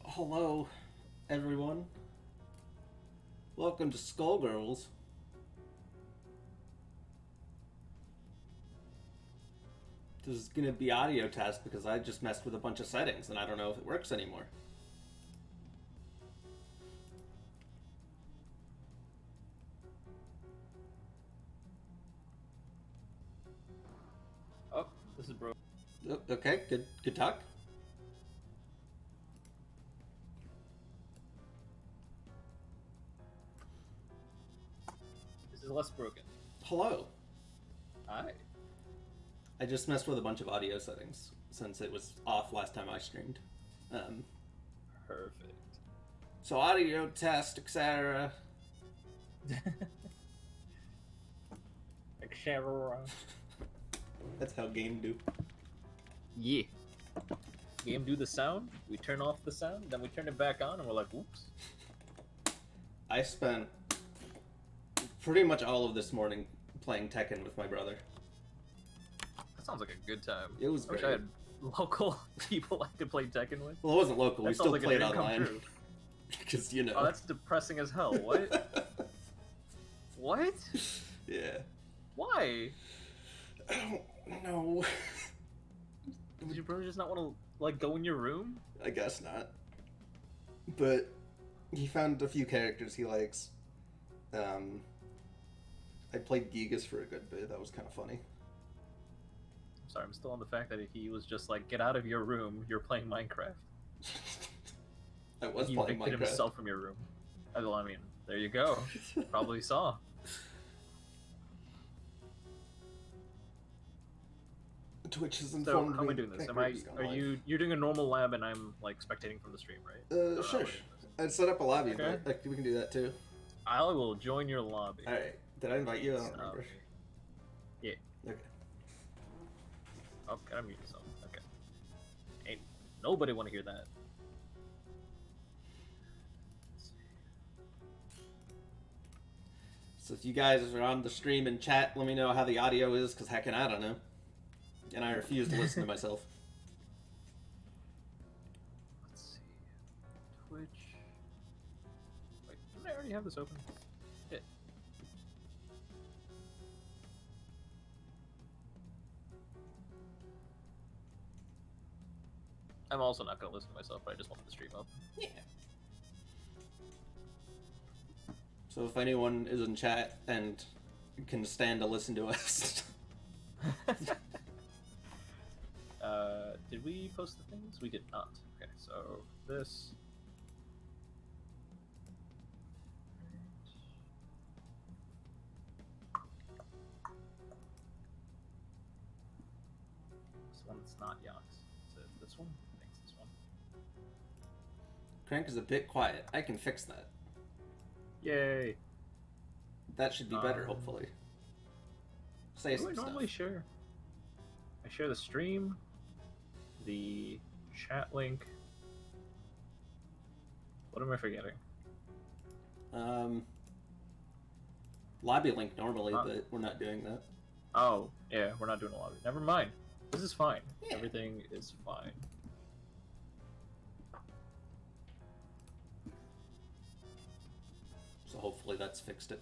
Hello, everyone. Welcome to Skullgirls. This is gonna be audio test because I just messed with a bunch of settings and I don't know if it works anymore. Oh, this is broken. Okay, good talk. This is less broken. Hello. Hi. I just messed with a bunch of audio settings since it was off last time I streamed. Perfect. So audio test, etc. Etc. That's how game do. Yeah. Game do the sound, we turn off the sound, then we turn it back on, and we're like, whoops. I spent pretty much all of this morning playing Tekken with my brother. That sounds like a good time. It was I wish great. I had local people I could play Tekken with. Well, it wasn't local. We That still sounds like a played dream come online. true. Because, you know. Oh, that's depressing as hell. What? What? Yeah. Why? I don't know. Did your brother just not want to, like, go in your room? I guess not. But he found a few characters he likes. I played Gigas for a good bit. That was kind of funny. Sorry, I'm still on the fact that he was just like, get out of your room, you're playing Minecraft. I was He playing evicted Minecraft. himself from your room. Well, I mean, there you go. Probably saw. Twitch has So informed how am I me doing this? Kangaroos gone live. You're doing a normal lab and I'm like spectating from the stream, right? Or how Sure. am I doing this? I'd set up a lobby, Okay. but we can do that too. I will join your lobby. Alright. Did I invite you? I don't remember. Yeah. Okay. Oh, gotta mute yourself. Okay. Ain't nobody want to hear that. So if you guys are on the stream and chat, let me know how the audio is, because heckin' I don't know. And I refuse to listen to myself. Let's see. Twitch. Wait, didn't I already have this open? Yeah. I'm also not gonna listen to myself, but I just wanted the stream up. Yeah. So if anyone is in chat and can stand to listen to us. Did we post the things? We did not. Okay, so this. This one's not Yox. Is it this one? I think it's this one. Crank is a bit quiet. I can fix that. Yay! That should be better, hopefully. Say What do I some stuff. normally share? I share the stream, the chat link. What am I forgetting? Lobby link normally, but we're not doing that. Oh, yeah, we're not doing a lobby. Never mind. This is fine. Yeah. Everything is fine. So hopefully that's fixed it.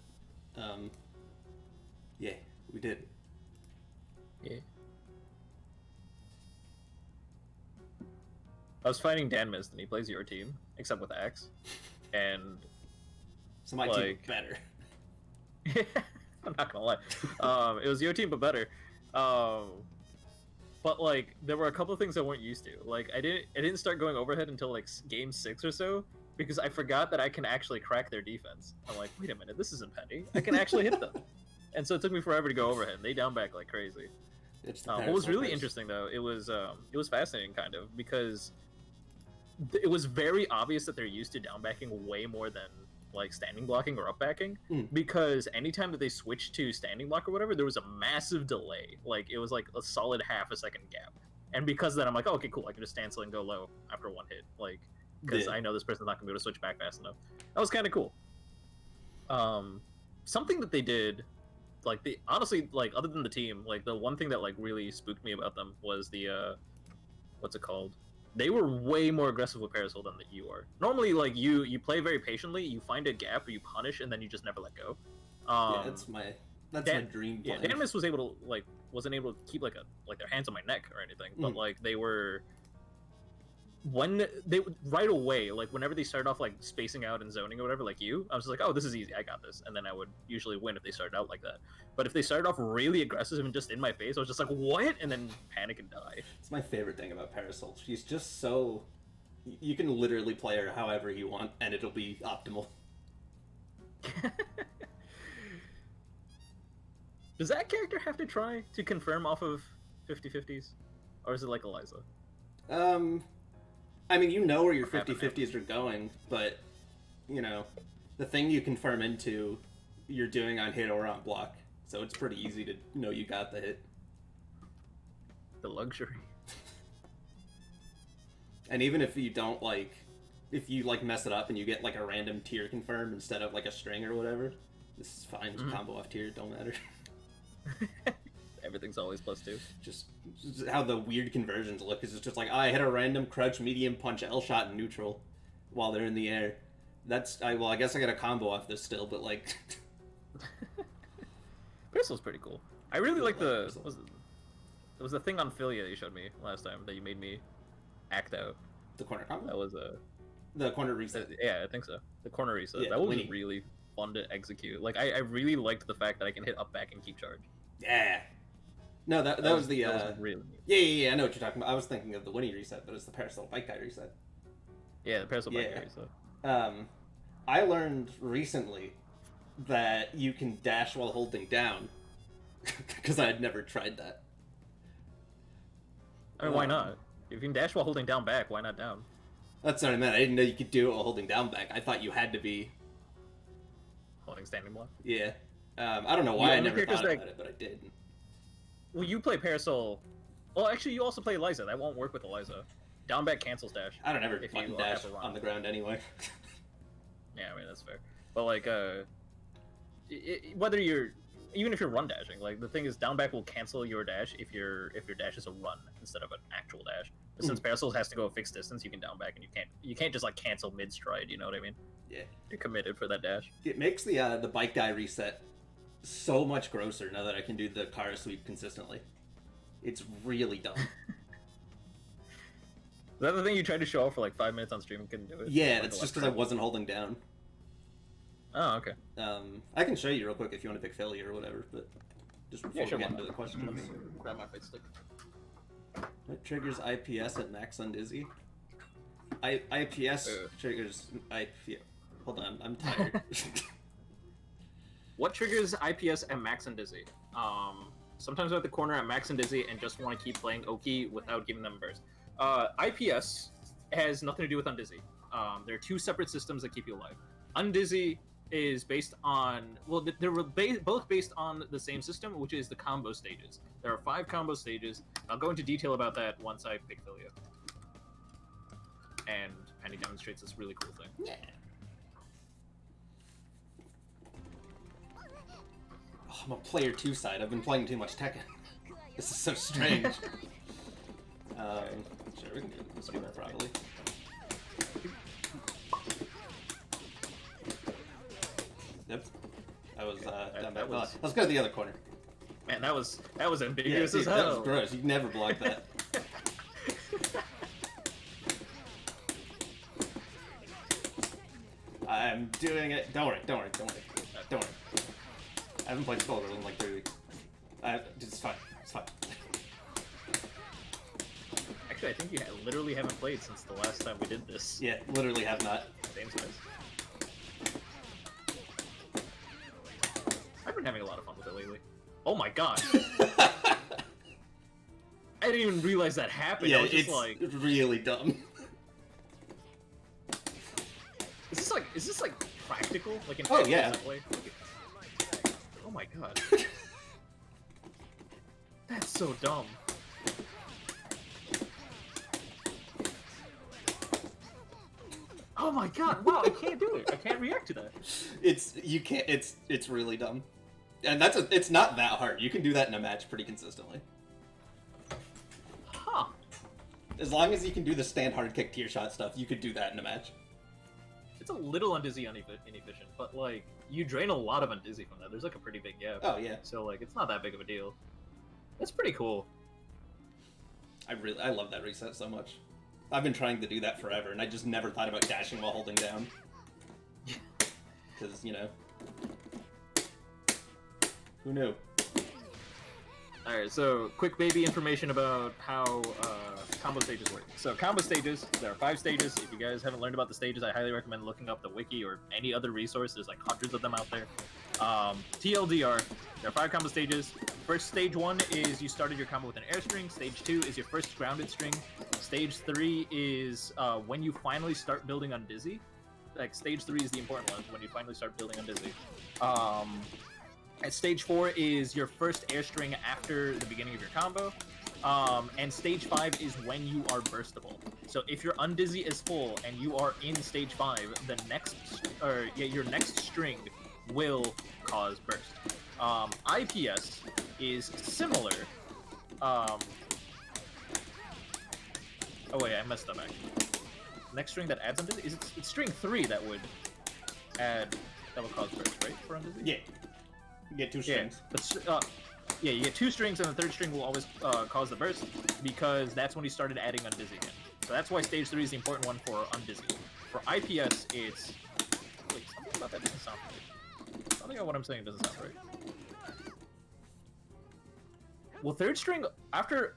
Yeah, we did. Yeah. I was fighting Dan Mist, and he plays your team, except with Axe. And So my team Like- better. I'm not gonna lie. It was your team, but better. But like, there were a couple of things I weren't used to. Like, I didn't start going overhead until like game 6 or so, because I forgot that I can actually crack their defense. I'm like, wait a minute, this isn't Penny. I can actually hit them. And so it took me forever to go overhead. They down back like crazy. It's the What was really Paris. interesting though, it was fascinating kind of, because it was very obvious that they're used to down backing way more than like standing blocking or up backing, because anytime that they switched to standing block or whatever, there was a massive delay. Like it was like a solid half a second gap. And because of that, I'm like, oh, okay, cool, I can just stand still and go low after one hit, like, because Yeah. I know this person's not gonna be able to switch back fast enough. That was kind of cool. Something that they did, like, the honestly, like, other than the team, like, the one thing that like really spooked me about them was the what's it called, they were way more aggressive with Parasol than you are. Normally, like you play very patiently, you find a gap, or you punish, and then you just never let go. Yeah, that's my dream plan. Yeah, Danimus was able to wasn't able to keep like their hands on my neck or anything, but like they were right away, like whenever they started off like spacing out and zoning or whatever, like I was just like, oh, this is easy, I got this, and then I would usually win if they started out like that. But if they started off really aggressive and just in my face, I was just like, what? And then panic and die. It's my favorite thing about Parasol. She's just so, you can literally play her however you want and it'll be optimal. Does that character have to try to confirm off of 50/50s? Or is it like Eliza? I mean, you know where your 50/50s are going, but, you know, the thing you confirm into, you're doing on hit or on block. So it's pretty easy to know you got the hit. The luxury. And even if you don't, like, if you, like, mess it up and you get, like, a random tier confirm instead of, like, a string or whatever, this is fine. Just combo off tier, don't matter. Everything's always +2. Just how the weird conversions look is it's just like, I hit a random crouch, medium punch, L shot in neutral while they're in the air. I guess I got a combo off this still, but like... Parasol's pretty cool. I really like the... There was the thing on Philia that you showed me last time that you made me act out. The corner combo? That was the corner reset. Yeah, I think so. The corner reset. Yeah, that was really fun to execute. Like, I really liked the fact that I can hit up, back, and keep charge. Yeah. No, that was the... That was really neat. Yeah, I know what you're talking about. I was thinking of the Winnie reset, but it's the Parasol Bike Guy reset. Yeah, the Parasol Bike Guy reset. I learned recently that you can dash while holding down, because I had never tried that. I mean, why not? If you can dash while holding down back, why not down? That's what I meant. I didn't know you could do it while holding down back. I thought you had to be... Holding standing block? Yeah. I don't know why I never thought about it, but I did. Well, you play Parasol... Well, actually, you also play Eliza. That won't work with Eliza. Down back cancels dash. I don't ever fucking dash on the ground anyway. Yeah, I mean, that's fair. But, like, whether you're... Even if you're run dashing, like, the thing is, down back will cancel your dash if your dash is a run instead of an actual dash. But since Parasol has to go a fixed distance, you can down back, and you can't just like cancel mid stride. You know what I mean? Yeah. You're committed for that dash. It makes the bike guy reset so much grosser now that I can do the car sweep consistently. It's really dumb. Is that the thing you tried to show off for like 5 minutes on stream and couldn't do it? Yeah, that's just because I wasn't holding down. Oh, okay. I can show you real quick if you want to pick Philly or whatever, but just before we get into the questions. Let me grab my fight stick. What triggers IPS at max on Dizzy? IPS triggers IPS. Hold on, I'm tired. What triggers IPS at max and Dizzy? Sometimes I'm at the corner at max and Dizzy and just want to keep playing Oki without giving them burst. IPS has nothing to do with Undizzy. There are two separate systems that keep you alive. Undizzy is based on, well, they're both based on the same system, which is the combo stages. There are 5 combo stages. I'll go into detail about that once I pick Philia. And Penny demonstrates this really cool thing. Yeah. Oh, I'm a player 2 side. I've been playing too much Tekken. This is so strange. Sure, we can do this probably. Yep. I was down back. Let's go to the other corner. Man, that was ambiguous as hell. That was gross. You'd never block that. I'm doing it. Don't worry. I haven't played Skullgirls in like 3 weeks. It's fine. It's fine. Actually, I think you literally haven't played since the last time we did this. Yeah, literally have not. Same size. I've been having a lot of fun with it lately. Oh my god! I didn't even realize that happened. Yeah, I was just it's really dumb. Is this like practical? Like in yeah. way? Oh my god. That's so dumb. Oh my god, wow, I can't do it. I can't react to that. It's really dumb. And it's not that hard. You can do that in a match pretty consistently. Huh. As long as you can do the stand hard kick tier shot stuff, you could do that in a match. It's a little undizzy inefficient, but like you drain a lot of undizzy from that. There's like a pretty big gap. Oh yeah. So like it's not that big of a deal. That's pretty cool. I love that reset so much. I've been trying to do that forever, and I just never thought about dashing while holding down. Because, you know, who knew? Alright, so quick baby information about how combo stages work. So combo stages, there are 5 stages. If you guys haven't learned about the stages, I highly recommend looking up the wiki or any other resource. There's like hundreds of them out there. TLDR, there are 5 combo stages. First stage 1 is you started your combo with an air string. Stage 2 is your first grounded string. Stage 3 is when you finally start building on Dizzy. Like stage 3 is the important one, when you finally start building on Dizzy. And stage 4 is your first air string after the beginning of your combo. And stage 5 is when you are burstable. So if your undizzy is full and you are in stage 5, your next string will cause burst. IPS is similar. Oh wait, I messed up actually. Next string that adds undizzy, it's string 3 that would cause burst, right? For undizzy? Yeah. You get 2 strings. Yeah, yeah, you get 2 strings, and the 3rd string will always cause the burst, because that's when you started adding undizzy again. So that's why stage 3 is the important one for undizzy. For IPS, it's... Wait, something about that doesn't sound right. Something about what I'm saying doesn't sound right. Well, 3rd string, after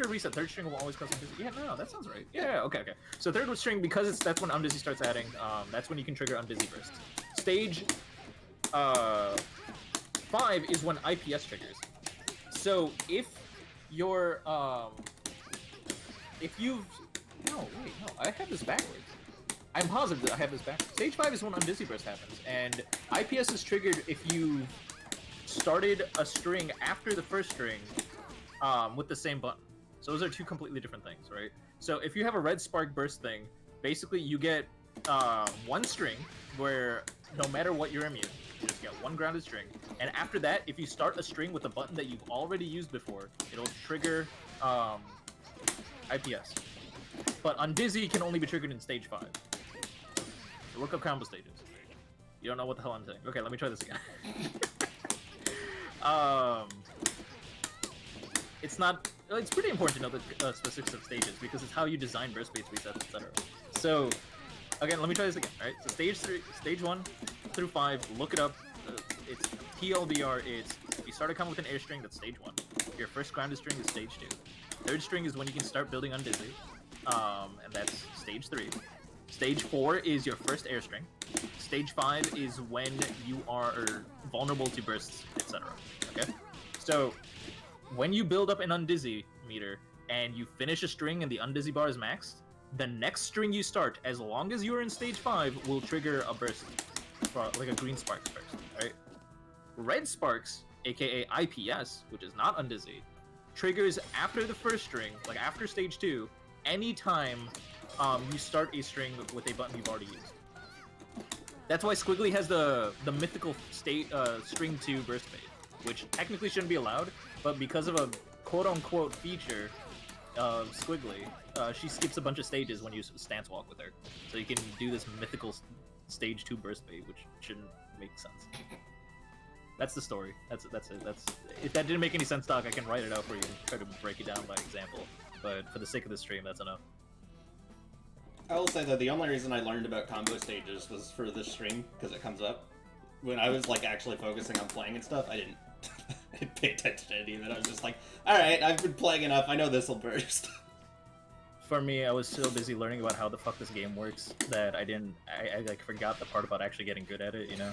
reset, 3rd string will always cause undizzy. Yeah, no, that sounds right. Yeah, okay. So 3rd string, because that's when undizzy starts adding, that's when you can trigger undizzy bursts. Stage 5 is when IPS triggers. So if you're no, I have this backwards. I'm positive that I have this backwards. Stage 5 is when undizzy burst happens, and IPS is triggered if you started a string after the first string with the same button. So those are 2 completely different things, right? So if you have a red spark burst thing, basically you get 1 string where no matter what you're immune, you just get 1 grounded string. And after that, if you start a string with a button that you've already used before, it'll trigger IPS. But undizzy can only be triggered in stage 5. So look up combo stages. You don't know what the hell I'm saying. Okay, let me try this again. It's pretty important to know the specifics of stages, because it's how you design burst space resets, etc. So, again, let me try this again, alright? So stage 1 through 5, look it up. It's TLDR, it's if you start a combo with an air string, that's stage 1. Your first grounded string is stage 2. 3rd string is when you can start building on Dizzy, and that's stage 3. Stage 4 is your first air string. Stage 5 is when you are vulnerable to bursts, etc. Okay? So, when you build up an undizzy meter, and you finish a string and the undizzy bar is maxed, the next string you start, as long as you're in stage 5, will trigger a burst, like a green sparks burst, right? Red sparks, aka IPS, which is not undizzy, triggers after the first string, like after stage 2, anytime you start a string with a button you've already used. That's why Squiggly has the mythical string 2 burst fade, which technically shouldn't be allowed, but because of a quote-unquote feature of Squiggly, she skips a bunch of stages when you stance walk with her. So you can do this mythical stage 2 burst bait, which shouldn't make sense. That's the story. That's it. If that didn't make any sense, Doc, I can write it out for you and try to break it down by example. But for the sake of the stream, that's enough. I will say that the only reason I learned about combo stages was for this stream, because it comes up. When I was like actually focusing on playing and stuff, I didn't pay attention to any of it. I was just like, alright, I've been playing enough, I know this'll burst. For me, I was so busy learning about how the fuck this game works that I like forgot the part about actually getting good at it, you know?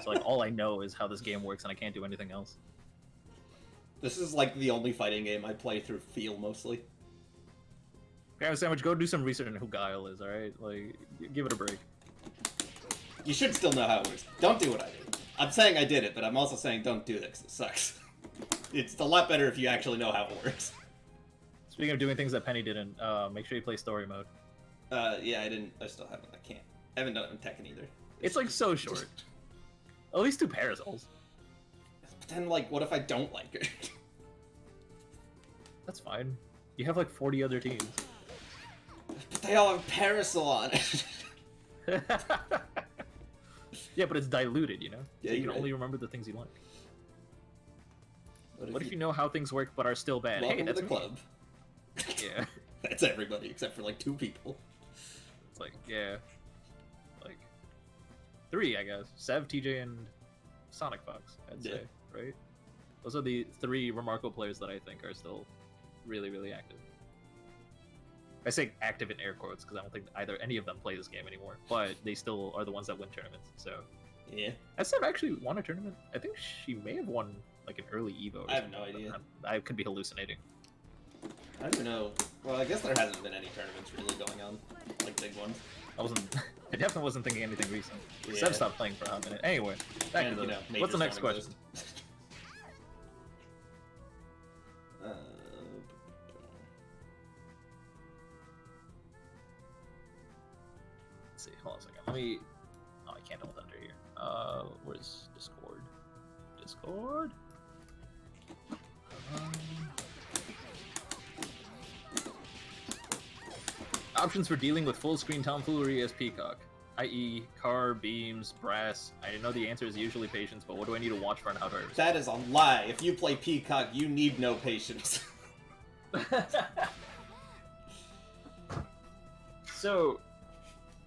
So like all I know is how this game works and I can't do anything else. This is like the only fighting game I play through feel mostly. Okay, Sandwich, go do some research on who Guile is, alright? Like, give it a break. You should still know how it works. Don't do what I did. I'm saying I did it, but I'm also saying don't do it because it sucks. It's a lot better if you actually know how it works. Speaking of doing things that Penny didn't, make sure you play story mode. Yeah, I didn't. I still haven't. I can't. I haven't done it in Tekken either. It's like so short. At least 2 parasols. But then, like, what if I don't like it? That's fine. You have like 40 other teams. they all have Parasol on it. Yeah, but it's diluted, you know? Yeah, So you can right. only remember the things you like. What What if you know how things work but are still bad? Welcome Hey, that's to the me. club. Yeah. That's everybody except for like 2 people. It's like, yeah. Like, 3, I guess. Sev, TJ, and Sonic Fox, I'd say, right? Those are the 3 remarkable players that I think are still really, really active. I say active in air quotes because I don't think any of them play this game anymore, but they still are the ones that win tournaments, so... Yeah. Has Sev actually won a tournament? I think she may have won, like, an early EVO or I have something, no idea. I could be hallucinating. I don't even know. Well, I guess there hasn't been any tournaments really going on, like big ones. I definitely wasn't thinking anything recent. Yeah. Sev stopped playing for a hot minute. Anyway, back to the... What's the next question? Let's see, hold on a second. Let me... Oh, I can't hold under here. Where's Discord? Discord? Options for dealing with full-screen tomfoolery as Peacock, i.e. car, beams, brass. I know the answer is usually patience, but what do I need to watch for an out-harvest? That is a lie. If you play Peacock, you need no patience. So,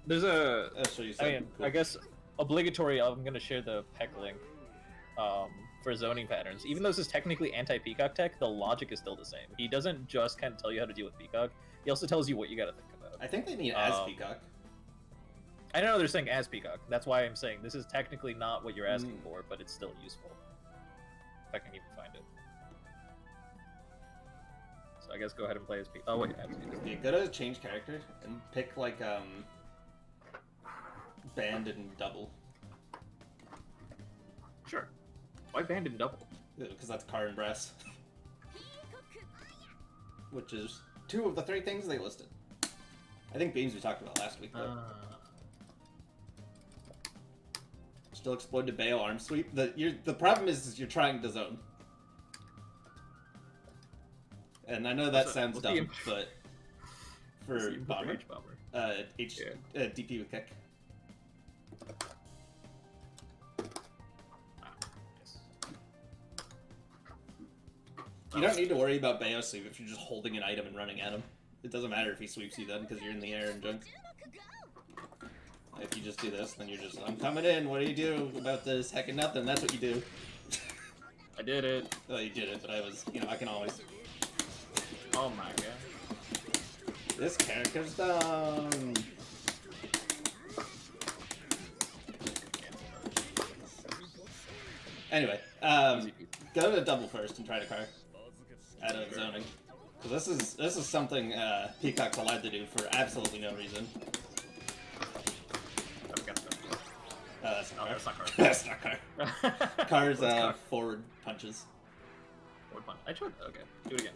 there's a... I'll show you I mean, cool. I guess obligatory, I'm going to share the PEC link for zoning patterns. Even though this is technically anti-Peacock tech, the logic is still the same. He doesn't just kind of tell you how to deal with Peacock, he also tells you what you got to think about. I think they mean as Peacock. I know they're saying as Peacock. That's why I'm saying this is technically not what you're asking for, but it's still useful. If I can even find it. So I guess go ahead and play as Peacock. Oh wait, Yeah, go to change character and pick like band and double. Sure. Why band and double? Because that's car and brass. Which is 2 of the 3 things they listed. I think beams we talked about last week, though. Still explode to bail arm sweep. The problem is you're trying to zone. And I know that sounds dumb, but for bomber, DP with kick. You don't need to worry about Bayo sweep if you're just holding an item and running at him. It doesn't matter if he sweeps you then, because you're in the air and junk. If you just do this, then you're just, I'm coming in, what do you do about this? Heckin' nothing, that's what you do. I did it. Oh, you did it, but I was, I can always... Oh my god. This character's dumb. Anyway, go to double first and try to car out of zoning. Because this is something Peacock's allowed to do for absolutely no reason. That's not car. That's not car. That's not car. Car's forward punches. Forward punch. I tried. Okay, do it again.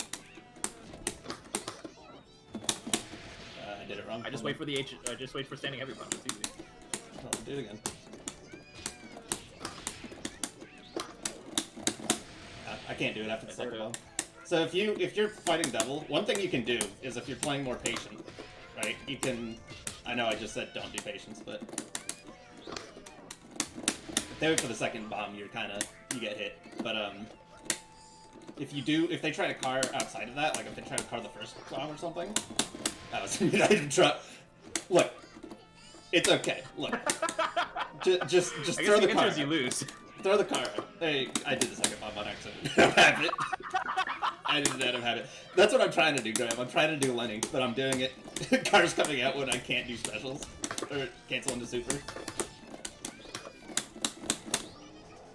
I did it wrong. I just wait for the H. I just wait for standing heavy punch. It's easy. Oh, do it again. I can't do it after the forward bomb. So if you're fighting double, one thing you can do is if you're playing more patient, right? You can. I know I just said don't do patience, but if they wait for the second bomb, you get hit. But if they try to car outside of that, like if they try to car the first bomb or something, that was not even try. Look, it's okay. Look, just throw the car. You lose. Throw the car. Hey, I did the second bomb on accident. I have it. I didn't let him have it. That's what I'm trying to do, Graham. I'm trying to do Lenny, but I'm doing it. Car's coming out when I can't do specials. Or cancel into super.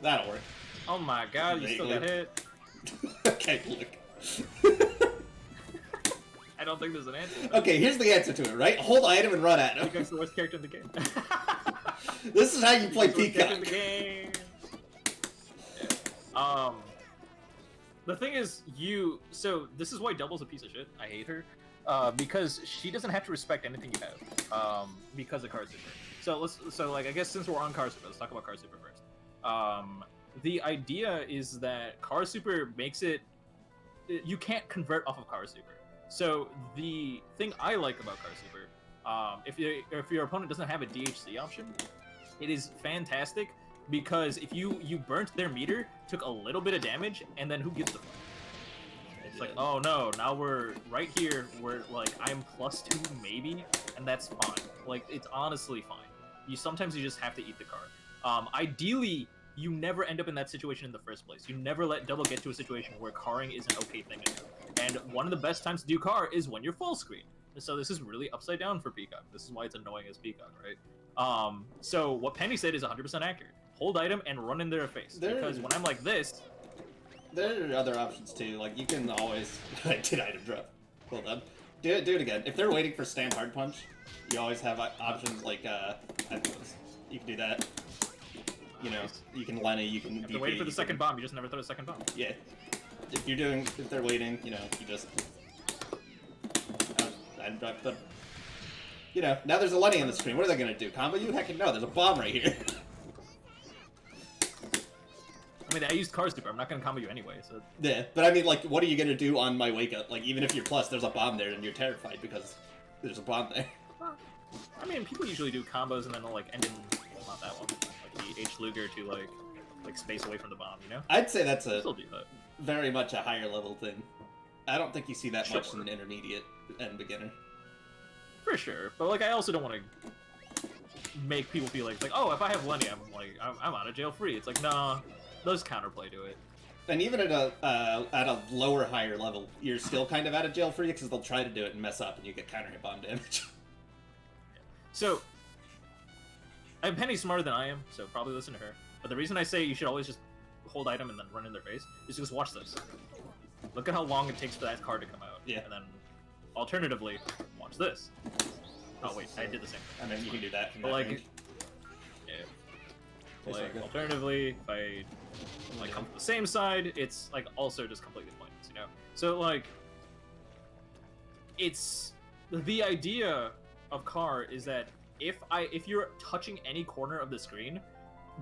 That'll work. Oh my god, you still got hit. Okay, look. I don't think there's an answer. Okay, here's the answer to it, right? Hold item and run at him. Peacock's the worst character in the game. This is how you play Peacock. In the game. Yeah. The thing is, so this is why Double's a piece of shit. I hate her. Because she doesn't have to respect anything you have. Because of Car Super. So I guess since we're on Car Super, let's talk about Car Super first. The idea is that Car Super makes it, you can't convert off of Car Super. So the thing I like about Car Super, if your opponent doesn't have a DHC option, it is fantastic because if you burnt their meter, took a little bit of damage, and then who gives the fuck? It's like, oh no, now we're right here where like I'm +2 maybe, and that's fine. Like it's honestly fine. Sometimes you just have to eat the car. Ideally, you never end up in that situation in the first place. You never let double get to a situation where carring is an okay thing to do. And one of the best times to do car is when you're full screen. So this is really upside down for Peacock. This is why it's annoying as Peacock, right? So what Penny said is 100% accurate. Hold item and run in their face. Because when I'm like this... There are other options too. Like, you can always... I did item drop. Hold on. Do it again. If they're waiting for stand hard punch, you always have options like, you can do that. You know, you can Lenny, you can... If they're waiting for the second bomb, you just never throw a second bomb. Yeah. If they're waiting, you know, you just... But, you know, now there's a Lenny on the screen. What are they gonna do? Combo you? Heck no, there's a bomb right here. I mean, I used Car Super. I'm not gonna combo you anyway, so... Yeah, but I mean, like, what are you gonna do on my wake up? Like, even if you're plus, there's a bomb there, and you're terrified because there's a bomb there. I mean, people usually do combos and then they'll, like, end in... Well, not that one. Like, the H. Luger to, like space away from the bomb, you know? I'd say that's a... Still do that. Very much a higher level thing. I don't think you see that much in an intermediate and beginner. For sure, but like I also don't want to make people feel like oh, if I have Lenny, I'm out of jail free. It's like nah, those counterplay to it. And even at a lower higher level, you're still kind of out of jail free because they'll try to do it and mess up, and you get counter hit bomb damage. So, Penny's smarter than I am, so probably listen to her. But the reason I say you should always just hold item and then run in their face is because watch this. Look at how long it takes for that card to come out. Yeah. And then, alternatively, watch this. Oh wait, I did the same thing. And then you can do that from but that like, range. yeah. Like, alternatively, if I come from the same side, it's like also just completely pointless, you know? So like, it's the idea of car is that if you're touching any corner of the screen,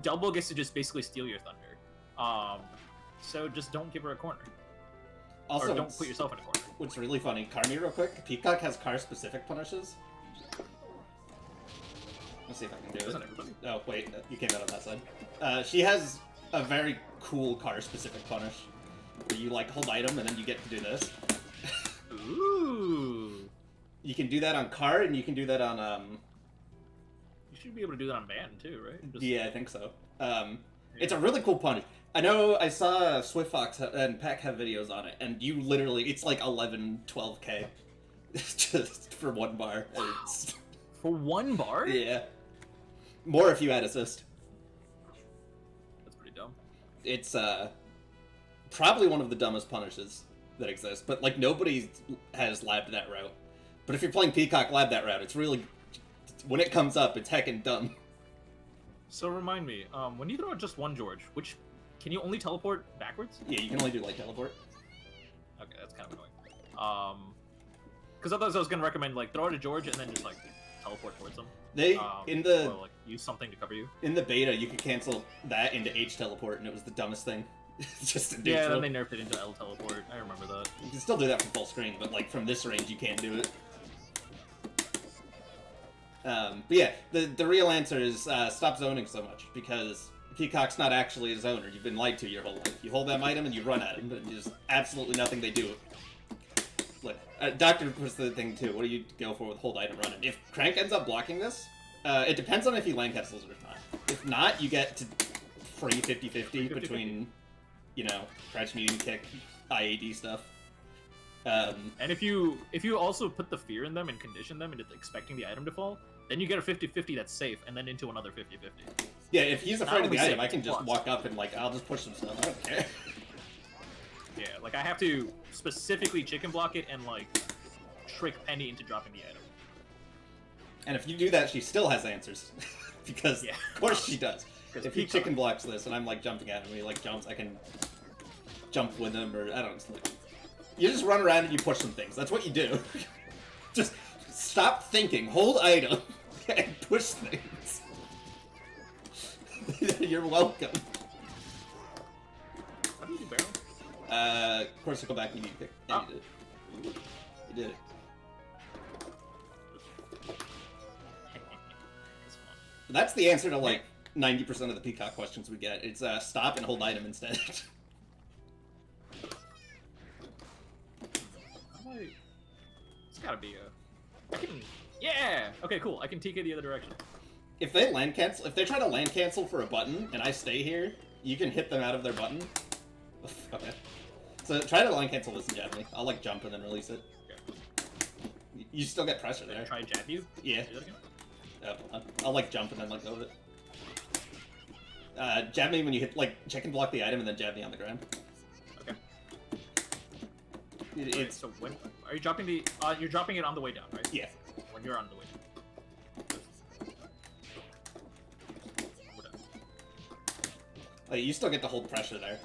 double gets to just basically steal your thunder. So just don't give her a corner. Also, or don't put yourself in a corner. What's really funny, Carmi real quick, Peacock has car-specific punishes. Let's see if I can do Doesn't it. everybody? Oh, wait, you came out on that side. She has a very cool car-specific punish, where you, like, hold item and then you get to do this. Ooh! You can do that on car, and you can do that on, You should be able to do that on band, too, right? Just... Yeah, I think so. It's a really cool punish. I know I saw Swift Fox and Peck have videos on it, and you literally, it's like 11, 12k. Just for one bar. Wow. It's... For one bar? Yeah. More if you add assist. That's pretty dumb. It's, probably one of the dumbest punishes that exists, but, like, nobody has labbed that route. But if you're playing Peacock, lab that route. It's really, when it comes up, it's heckin' dumb. So remind me, when you throw out just one George, can you only teleport backwards? Yeah, you can only do light teleport. Okay, that's kind of annoying. Because otherwise I was gonna recommend like throw it to George and then just like teleport towards them. Or like use something to cover you. In the beta, you could cancel that into H teleport, and it was the dumbest thing. Just to do yeah, then they nerfed it into L teleport. I remember that. You can still do that from full screen, but like from this range, you can't do it. But yeah, the real answer is stop zoning so much, because Peacock's not actually a zoner. You've been lied to your whole life. You hold that item and you run at him, but there's absolutely nothing they do. Like, Doctor puts the thing too. What do you go for with hold item running? If Crank ends up blocking this, it depends on if he land castles or not. If not, you get to free 50-50 between, you know, crouch medium kick, IAD stuff. And if you also put the fear in them and condition them into expecting the item to fall, then you get a 50-50 that's safe, and then into another 50-50. Yeah, if he's afraid of the item, I can just walk up and, like, I'll just push some stuff. I don't care. Yeah, like, I have to specifically chicken block it and, like, trick Penny into dropping the item. And if you do that, she still has answers. Because, yeah, of course she does. If he chicken blocks this and I'm, like, jumping at him, and he, like, jumps, I can jump with him, or, I don't know. You just run around and you push some things. That's what you do. Just stop thinking, hold item, and push things. You're welcome. How do you do barrel? Of course, go back and you pick. And you did it. That's the answer to like 90% of the Peacock questions we get. It's stop and hold item instead. It's gotta be a... Yeah! Okay, cool. I can TK the other direction. If they land cancel, if they try to land cancel for a button and I stay here, you can hit them out of their button. Okay. So try to land cancel this and jab me. I'll like jump and then release it. Okay. You still get pressure there. Try to jab you? Yeah. I'll like jump and then let go of it. Jab me when you hit, like, check and block the item and then jab me on the ground. Okay. It's... So when are you dropping the? You're dropping it on the way down, right? Yeah. When you're on the way down. Like, you still get to hold pressure there.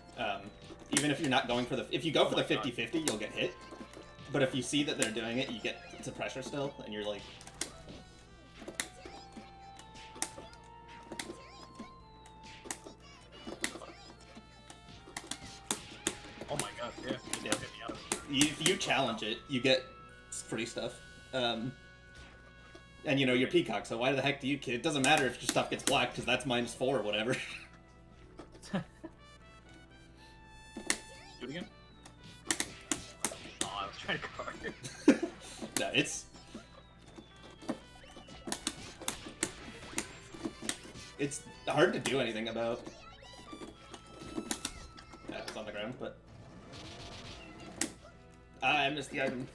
Even if you're not going for the... If you go for the 50-50, you'll get hit. But if you see that they're doing it, you get to pressure still, and you're like... Oh my god, yeah. Yeah. If you challenge it, you get free stuff. And you know, you're Peacock, so why the heck do you kid? It doesn't matter if your stuff gets blocked, because that's -4 or whatever. Do it again? Oh, I was trying to card it. No, it's... It's hard to do anything about. Yeah, it's on the ground, but... I missed the item.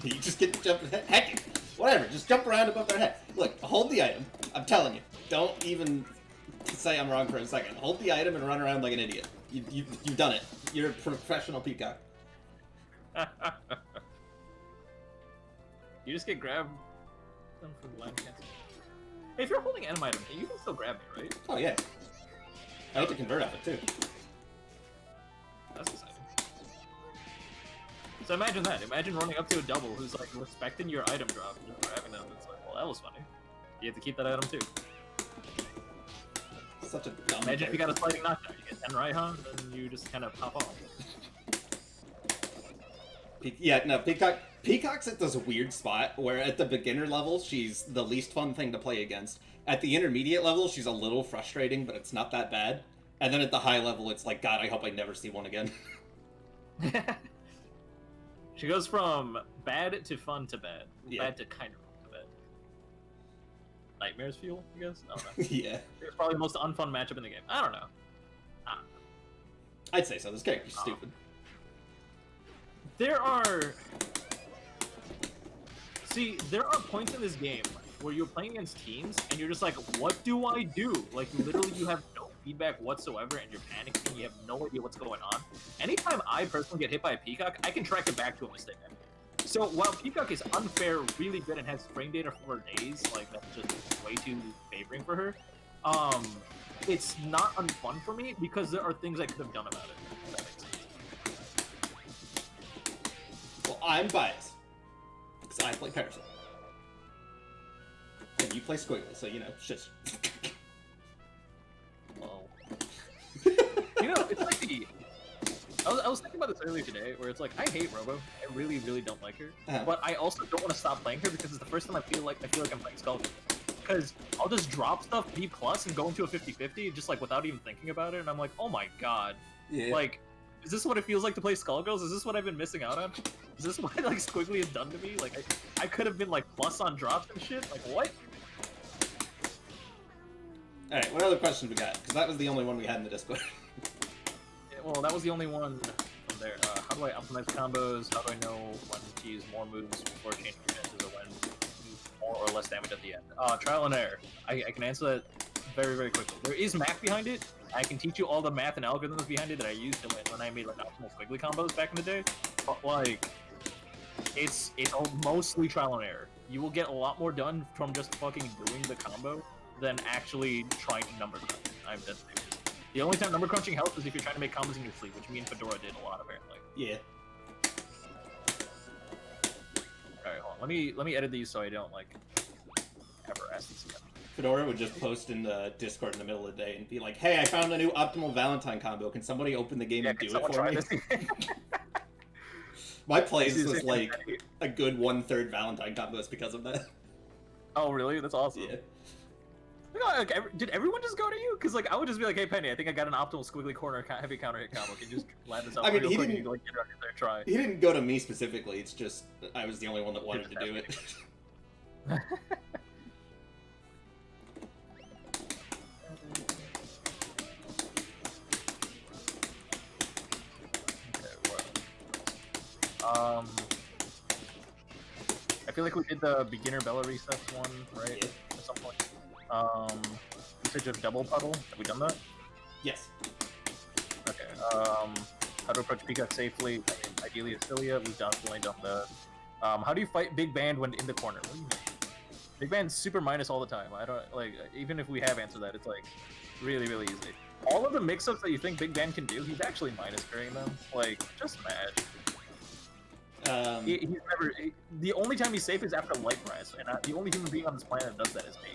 You just get to jump... Heck it! Whatever, just jump around above their head. Look, hold the item. I'm telling you. Don't even say I'm wrong for a second. Hold the item and run around like an idiot. You've done it. You're a professional Peacock. You just get grabbed from the line cancel. Hey, if you're holding enemy item, you can still grab me, right? Oh, yeah. I have to convert off it, too. That's exciting. So imagine that. Imagine running up to a double who's like respecting your item drop and just grabbing them. It's like, well, that was funny. You have to keep that item too. Such a dumb Imagine if you got a sliding knockdown. You get 10 right, huh? Then you just kind of pop off. Yeah, no, Peacock's at this weird spot where at the beginner level, she's the least fun thing to play against. At the intermediate level, she's a little frustrating, but it's not that bad. And then at the high level, it's like, God, I hope I never see one again. She goes from bad to fun to bad. Yeah. Bad to kind of fun to bad. Nightmares fuel, I guess? I don't know. Yeah. It's probably the most unfun matchup in the game. I don't know. I'd say so. This character's stupid. There are points in this game where you're playing against teams and you're just like, what do I do? Like, literally you have no feedback whatsoever and you're panicking, you have no idea what's going on. Anytime I personally get hit by a Peacock, I can track it back to a mistake. So while Peacock is unfair, really good, and has frame data for days, like, that's just way too favoring for her, it's not unfun for me because there are things I could have done about it. If that makes sense. Well, I'm biased. Because I play Parasite. And you play Skullgirls, so, you know, shit. Well, you know, it's like the... I was thinking about this earlier today, where it's like, I hate Robo. I really, really don't like her. But I also don't want to stop playing her because it's the first time I feel like I'm playing Skullgirls. Because I'll just drop stuff B+ and go into a 50-50, just like without even thinking about it, and I'm like, oh my god. Yeah. Like, is this what it feels like to play Skullgirls? Is this what I've been missing out on? Is this what, like, Squiggly has done to me? Like, I could have been, like, plus on drops and shit? Like, what? Alright, what other questions we got? Because that was the only one we had in the Discord. Yeah, well, that was the only one from there. How do I optimize combos? How do I know when to use more moves before changing chances, or when to do more or less damage at the end? Trial and error. I can answer that very, very quickly. There is math behind it. I can teach you all the math and algorithms behind it that I used when I made, like, optimal Squiggly combos back in the day. But, like, it's mostly trial and error. You will get a lot more done from just fucking doing the combo than actually trying to number crunch. I'm dead serious. The only time number crunching helps is if you're trying to make combos in your sleep, which me and Fedora did a lot, apparently. Yeah. Alright, hold on. Let me edit these so I don't, like, ever ask these again. Fedora would just post in the Discord in the middle of the day and be like, "Hey, I found a new optimal Valentine combo. Can somebody open the game and do it for me?" My plays was like a good 1/3 Valentine combos because of that. Oh, really? That's awesome. Yeah. Like, did everyone just go to you? Because like I would just be like, "Hey, Penny, I think I got an optimal squiggly corner heavy counter hit combo. Can you just land this up?" I mean, he didn't. You, like, get around your third try. He didn't go to me specifically. It's just I was the only one that wanted to do it. I feel like we did the beginner Bella resets one, right? Yeah. At some point. Usage of double puddle. Have we done that? Yes. Okay. How to approach Peacock safely? I mean, ideally, Acilia. We've definitely done that. How do you fight Big Band when in the corner? What do you mean? Big Band's super minus all the time. I don't like. Even if we have answered that, it's like really, really easy. All of the mix-ups that you think Big Band can do, he's actually minus during them. Like, just smash. He's never. The only time he's safe is after Light Rise, and the only human being on this planet that does that is me.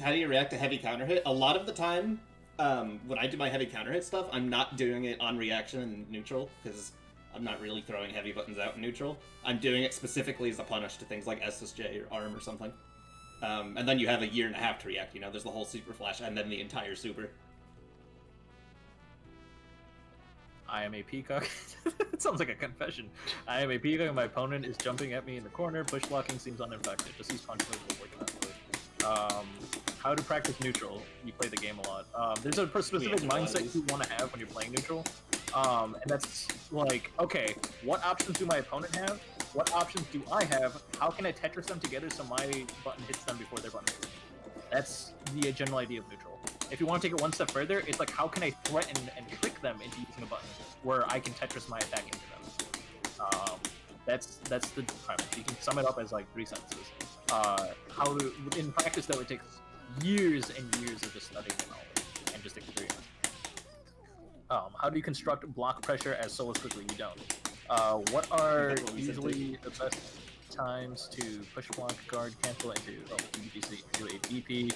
How do you react to heavy counter hit? A lot of the time, when I do my heavy counter hit stuff, I'm not doing it on reaction and neutral, because I'm not really throwing heavy buttons out in neutral. I'm doing it specifically as a punish to things like SSJ or ARM or something. And then you have a year and a half to react, you know, there's the whole super flash and then the entire super. I am a Peacock. It sounds like a confession. I am a Peacock and my opponent is jumping at me in the corner. Push blocking seems uninfected. Just use punch moves will work that way. How to practice neutral. You play the game a lot. There's a specific mindset you want to have when you're playing neutral. And that's like, okay, what options do my opponent have? What options do I have? How can I Tetris them together so my button hits them before their button hits me? That's the general idea of neutral. If you want to take it one step further, it's like, how can I threaten and trick them into using a button where I can Tetris my attack into them? That's the premise. You can sum it up as like 3 sentences. In practice, though, it takes years and years of just studying and knowledge and just experience. How do you construct block pressure as solos quickly? You don't. What are usually the best times to push block, guard, cancel into PVGC into a DP?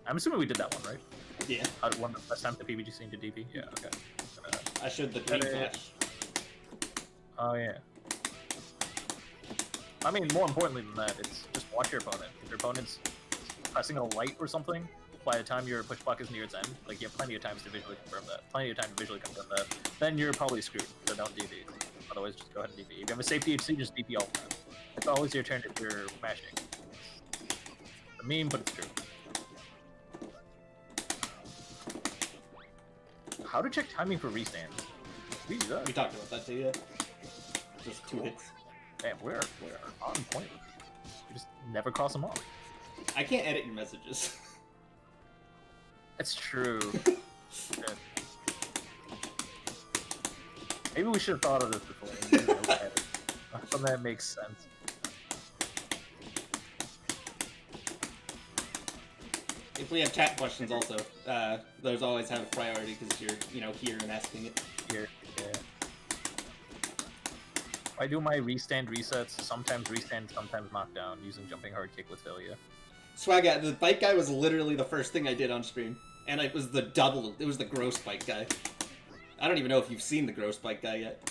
I'm assuming we did that one, right? Yeah. One of the best times to PVGC into DP? Yeah, okay. I showed the green flash. Oh, yeah. I mean, more importantly than that, it's just watch your opponent. If your opponent's pressing a light or something, by the time your push block is near its end, like, you have plenty of times to visually confirm that. Plenty of time to visually confirm that. Then you're probably screwed, so don't DP. Otherwise, just go ahead and DP. If you have a safety HC, just DP all the time. It's always your turn if you're mashing. It's a meme, but it's true. How to check timing for restands? We do that. We talked about that too, yeah. Just 2 hits. Man, we're on point. We just never cross them off. I can't edit your messages. That's true. Maybe we should have thought of this before. Something that makes sense. If we have chat questions also, those always have priority because you're, you know, here and asking it. Here, yeah. I do my restand resets, sometimes restand, sometimes knockdown, using jumping hard kick with Philia. Swag out, the bike guy was literally the first thing I did on stream. And it was the gross bike guy. I don't even know if you've seen the gross bike guy yet.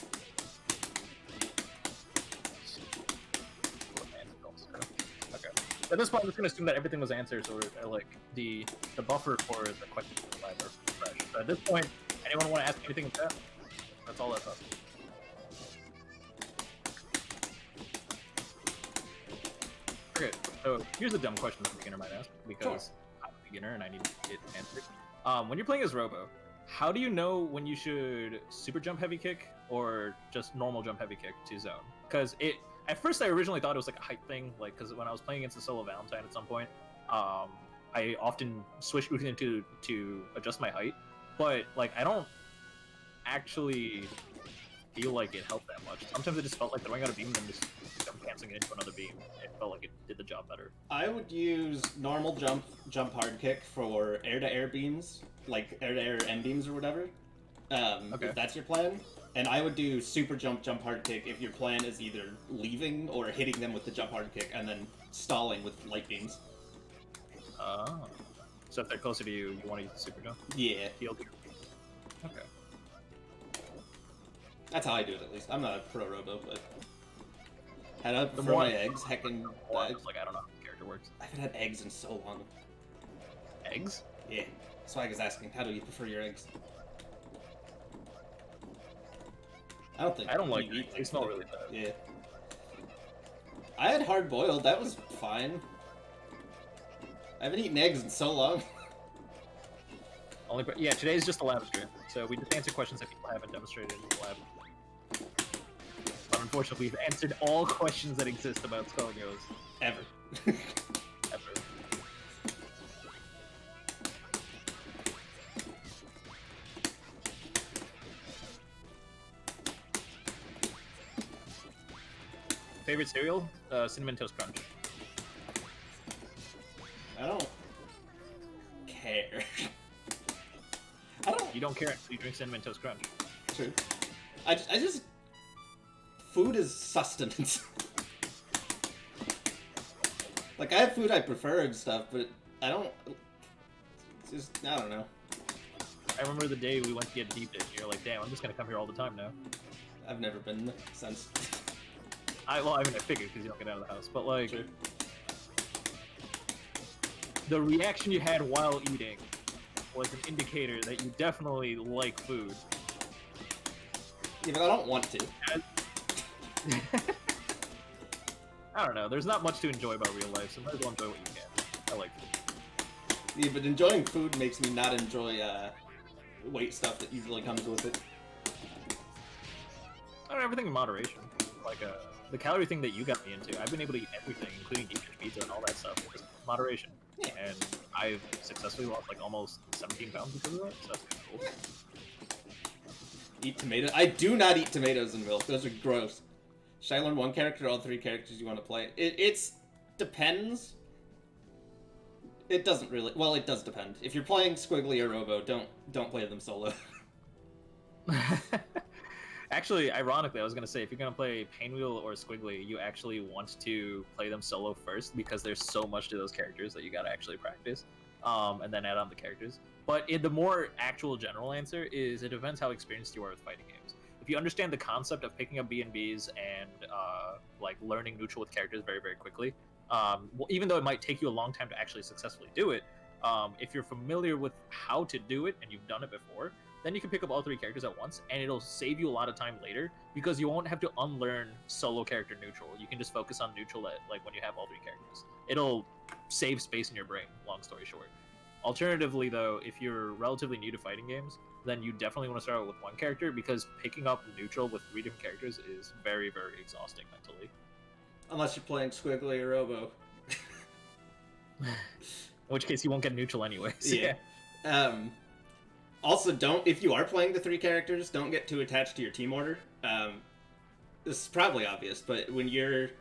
Okay. At this point, I'm just gonna assume that everything was answered, so like the buffer for the questions are fresh. So at this point, anyone want to ask anything in chat? That's all that's up. Okay, so here's a dumb question that a beginner might ask, because I'm a beginner and I need it answered. When you're playing as Robo, how do you know when you should super jump heavy kick or just normal jump heavy kick to zone? Because at first I originally thought it was like a height thing, like, because when I was playing against the solo Valentine at some point, I often switched between to adjust my height, but like I don't actually feel like it helped that much. Sometimes it just felt like throwing out a beam and then just canceling it into another beam. It felt like it did the job better. I would use normal jump hard kick for air-to-air beams, like air-to-air end beams or whatever. Okay. If that's your plan. And I would do super jump, jump hard kick if your plan is either leaving or hitting them with the jump hard kick and then stalling with light beams. Oh. So if they're closer to you, you want to use the super jump? Yeah. Heal. Okay. That's how I do it, at least. I'm not a pro robo, but... Had I prefer my eggs, heckin' eggs. Like, I don't know how the character works. I haven't had eggs in so long. Eggs? Yeah. Swag is asking, how do you prefer your eggs? I don't like eggs. They smell really bad. Yeah. I had hard boiled, that was fine. I haven't eaten eggs in so long. Yeah, today's just a lab stream, so we just answer questions that people haven't demonstrated in the lab. But unfortunately, we've answered all questions that exist about Skullgirls. Ever. Ever. Favorite cereal? Cinnamon Toast Crunch. I don't care. You don't care until you drink Cinnamon Toast Crunch. True. I just... Food is sustenance. Like, I have food I prefer and stuff, but I don't... It's just... I don't know. I remember the day we went to get deep dish, and you're like, damn, I'm just gonna come here all the time now. I've never been since. I figured, because you don't get out of the house, but, like... Sure. The reaction you had while eating was an indicator that you definitely like food. Yeah, but I don't want to. I don't know, there's not much to enjoy about real life, so might as well enjoy what you can. I like food. Yeah, but enjoying food makes me not enjoy weight stuff that usually comes with it. I don't know, everything in moderation. Like, the calorie thing that you got me into, I've been able to eat everything, including deep dish pizza and all that stuff. Just moderation. Yeah. And I've successfully lost like almost 17 pounds because of that, so that's kind of cool. Eat tomatoes? I do not eat tomatoes and milk. Those are gross. Should I learn one character or all three characters you want to play? It's depends. It doesn't really. Well, it does depend. If you're playing Squiggly or Robo, don't play them solo. Actually, ironically, I was gonna say if you're gonna play Painwheel or Squiggly, you actually want to play them solo first because there's so much to those characters that you gotta actually practice, and then add on the characters. But the more actual general answer is it depends how experienced you are with fighting games. If you understand the concept of picking up B&Bs and like learning neutral with characters very, very quickly, even though it might take you a long time to actually successfully do it, if you're familiar with how to do it and you've done it before, then you can pick up all three characters at once, and it'll save you a lot of time later because you won't have to unlearn solo character neutral. You can just focus on neutral like when you have all three characters. It'll save space in your brain, long story short. Alternatively, though, if you're relatively new to fighting games, then you definitely want to start out with one character because picking up neutral with 3 different characters is very, very exhausting mentally. Unless you're playing Squiggly or Robo. In which case you won't get neutral anyways. Yeah. Also, if you are playing the 3 characters, don't get too attached to your team order. This is probably obvious, but when you're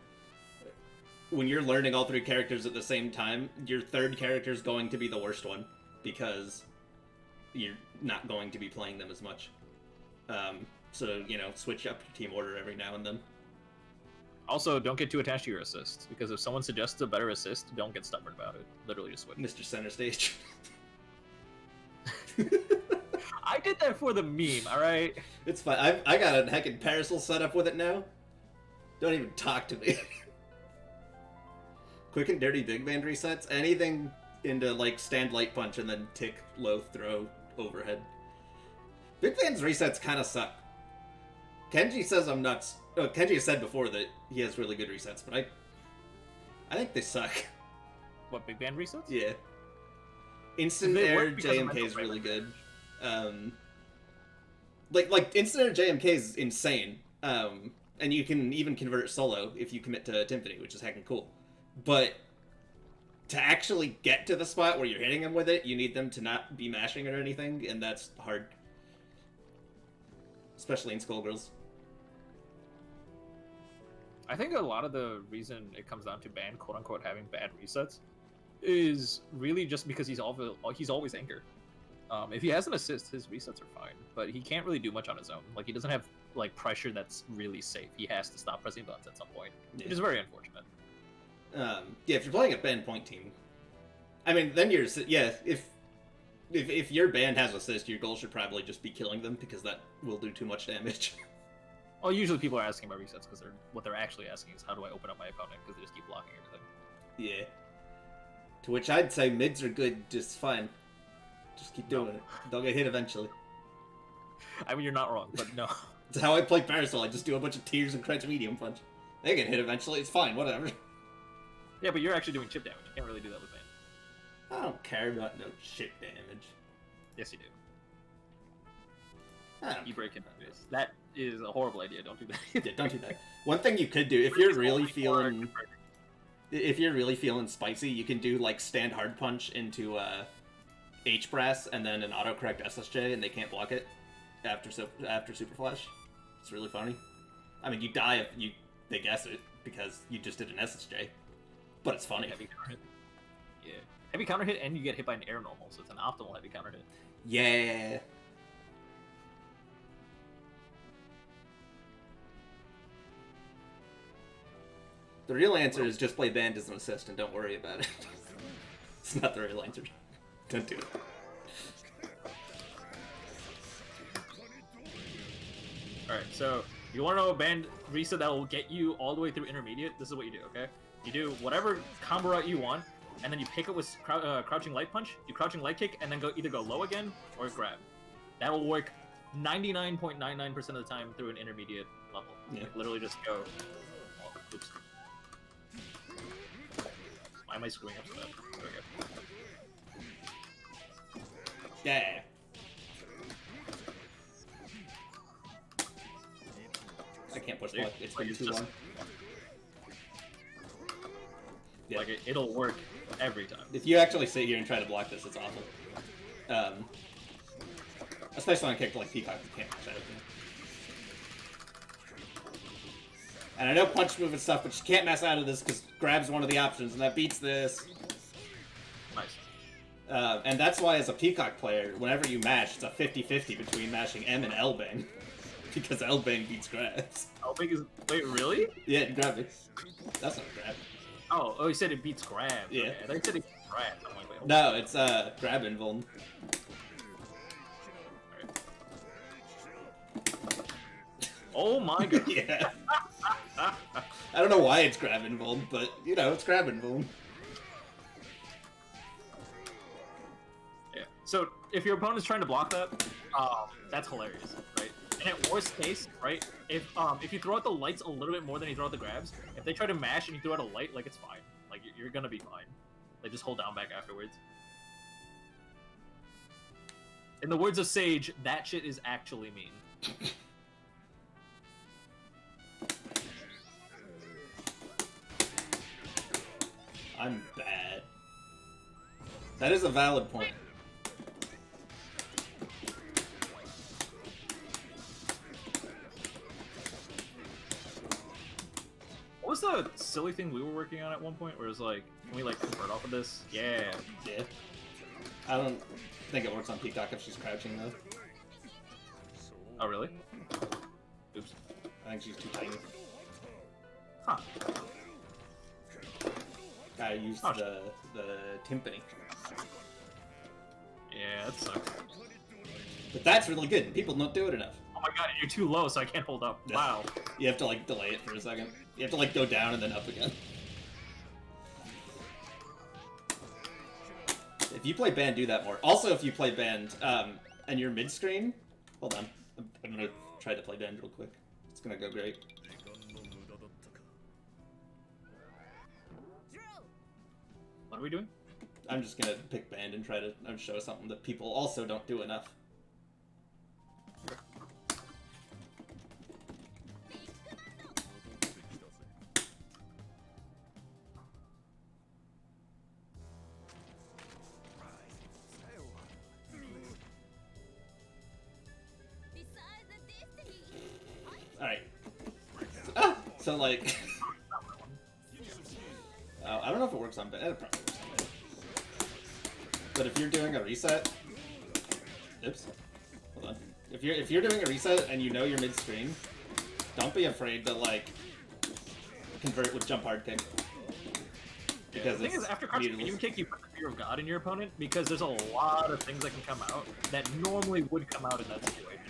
learning all 3 characters at the same time, your 3rd character is going to be the worst one because you're not going to be playing them as much. So, switch up your team order every now and then. Also, don't get too attached to your assists, because if someone suggests a better assist, don't get stubborn about it. Literally just switch. Mr. Center Stage. I did that for the meme, alright? It's fine. I got a heckin' parasol set up with it now. Don't even talk to me. Quick and dirty big band resets. Anything into, like, stand light punch and then tick, low, throw, overhead. Big band's resets kind of suck. Kenji says I'm nuts. Oh, Kenji has said before that he has really good resets, but I think they suck. What, big band resets? Yeah. Instant air JMK is really good. Like instant air JMK is insane. And you can even convert solo if you commit to Timpani, which is heckin' cool. But to actually get to the spot where you're hitting them with it, you need them to not be mashing it or anything, and that's hard. Especially in Skullgirls. I think a lot of the reason it comes down to Ban, quote-unquote, having bad resets is really just because he's always Anchor. If he has an assist, his resets are fine, but he can't really do much on his own. Like, he doesn't have like pressure that's really safe. He has to stop pressing buttons at some point, which is very unfortunate. Yeah, if you're playing a band point team, I mean, then you're if your band has assist, your goal should probably just be killing them because that will do too much damage. Well, usually people are asking about resets because what they're actually asking is how do I open up my opponent because they just keep blocking everything. Yeah. To which I'd say mids are good, just fine. Just keep doing it. They'll get hit eventually. I mean, you're not wrong, but no. That's how I play Parasol. I just do a bunch of tears and crouch medium punch. They get hit eventually. It's fine. Whatever. Yeah, but you're actually doing chip damage. You can't really do that with band. I don't care about no chip damage. Yes, you do. You break him. That is a horrible idea. Don't do that. Yeah, don't do that. One thing you could do if you're really feeling spicy, you can do like stand hard punch into H brass and then an autocorrect SSJ, and they can't block it after Super Flash. It's really funny. I mean, you die if they guess it because you just did an SSJ, but it's funny. Heavy counter hit. Yeah, heavy counter hit, and you get hit by an air normal, so it's an optimal heavy counter hit. Yeah. The real answer is just play band as an assist and don't worry about it. It's not the real answer. Don't do it. Alright, so you want to know a band reset that will get you all the way through intermediate? This is what you do, okay? You do whatever combo route you want, and then you pick it with crouching light punch, you crouching light kick, and then either go low again or grab. That will work 99.99% of the time through an intermediate level. Yeah. Like, literally just go... Oh, oops. Why am I screwing up so bad? There we go. Yeah. I can't push block. It's been too long. Yeah. Like, it'll work every time. If you actually sit here and try to block this, it's awful. Especially on a character like Peacock, you can't push out of it. And I know punch move and stuff, but you can't mess out of this because grab's one of the options, and that beats this. Nice. And that's why, as a Peacock player, whenever you mash, it's a 50-50 between mashing M and L bang. Because L bang beats grabs. How big is... Wait, really? Yeah, grab it. That's not grab. Oh, he said it beats grab. Yeah. Okay. I thought he said it beats grab. I'm like, wait, No, it's grab and vuln. Oh my god. Yeah. I don't know why it's grab and vuln, but, you know, it's grab and vuln. Yeah. So, if your opponent's trying to block that, that's hilarious, right? And at worst case, right, if you throw out the lights a little bit more than you throw out the grabs, if they try to mash and you throw out a light, like, it's fine. Like, you're gonna be fine. Like, just hold down back afterwards. In the words of Sage, that shit is actually mean. I'm bad. That is a valid point. What was the silly thing we were working on at one point where it was like, can we like convert off of this? Yeah. Yeah. I don't think it works on Peacock if she's crouching though. Oh really? Oops. I think she's too tiny. Huh. I used the timpani. Yeah, that sucks. But that's really good. People don't do it enough. Oh my god, you're too low, so I can't hold up. Wow. You have to like delay it for a second. You have to like go down and then up again. If you play band, do that more. Also, if you play band and you're mid-screen, hold on. I'm gonna try to play band real quick. It's gonna go great. What are we doing? I'm just gonna pick band and try to show something that people also don't do enough. Alright. So like... I don't know if it works on band. It probably works on band. But if you're doing a reset, Oops. Hold on. If you're doing a reset and you know you're mid-screen, don't be afraid to like convert with jump hard kick. Because the thing is, after crouching medium kick, you put the fear of God in your opponent because there's a lot of things that can come out that normally would come out in that situation.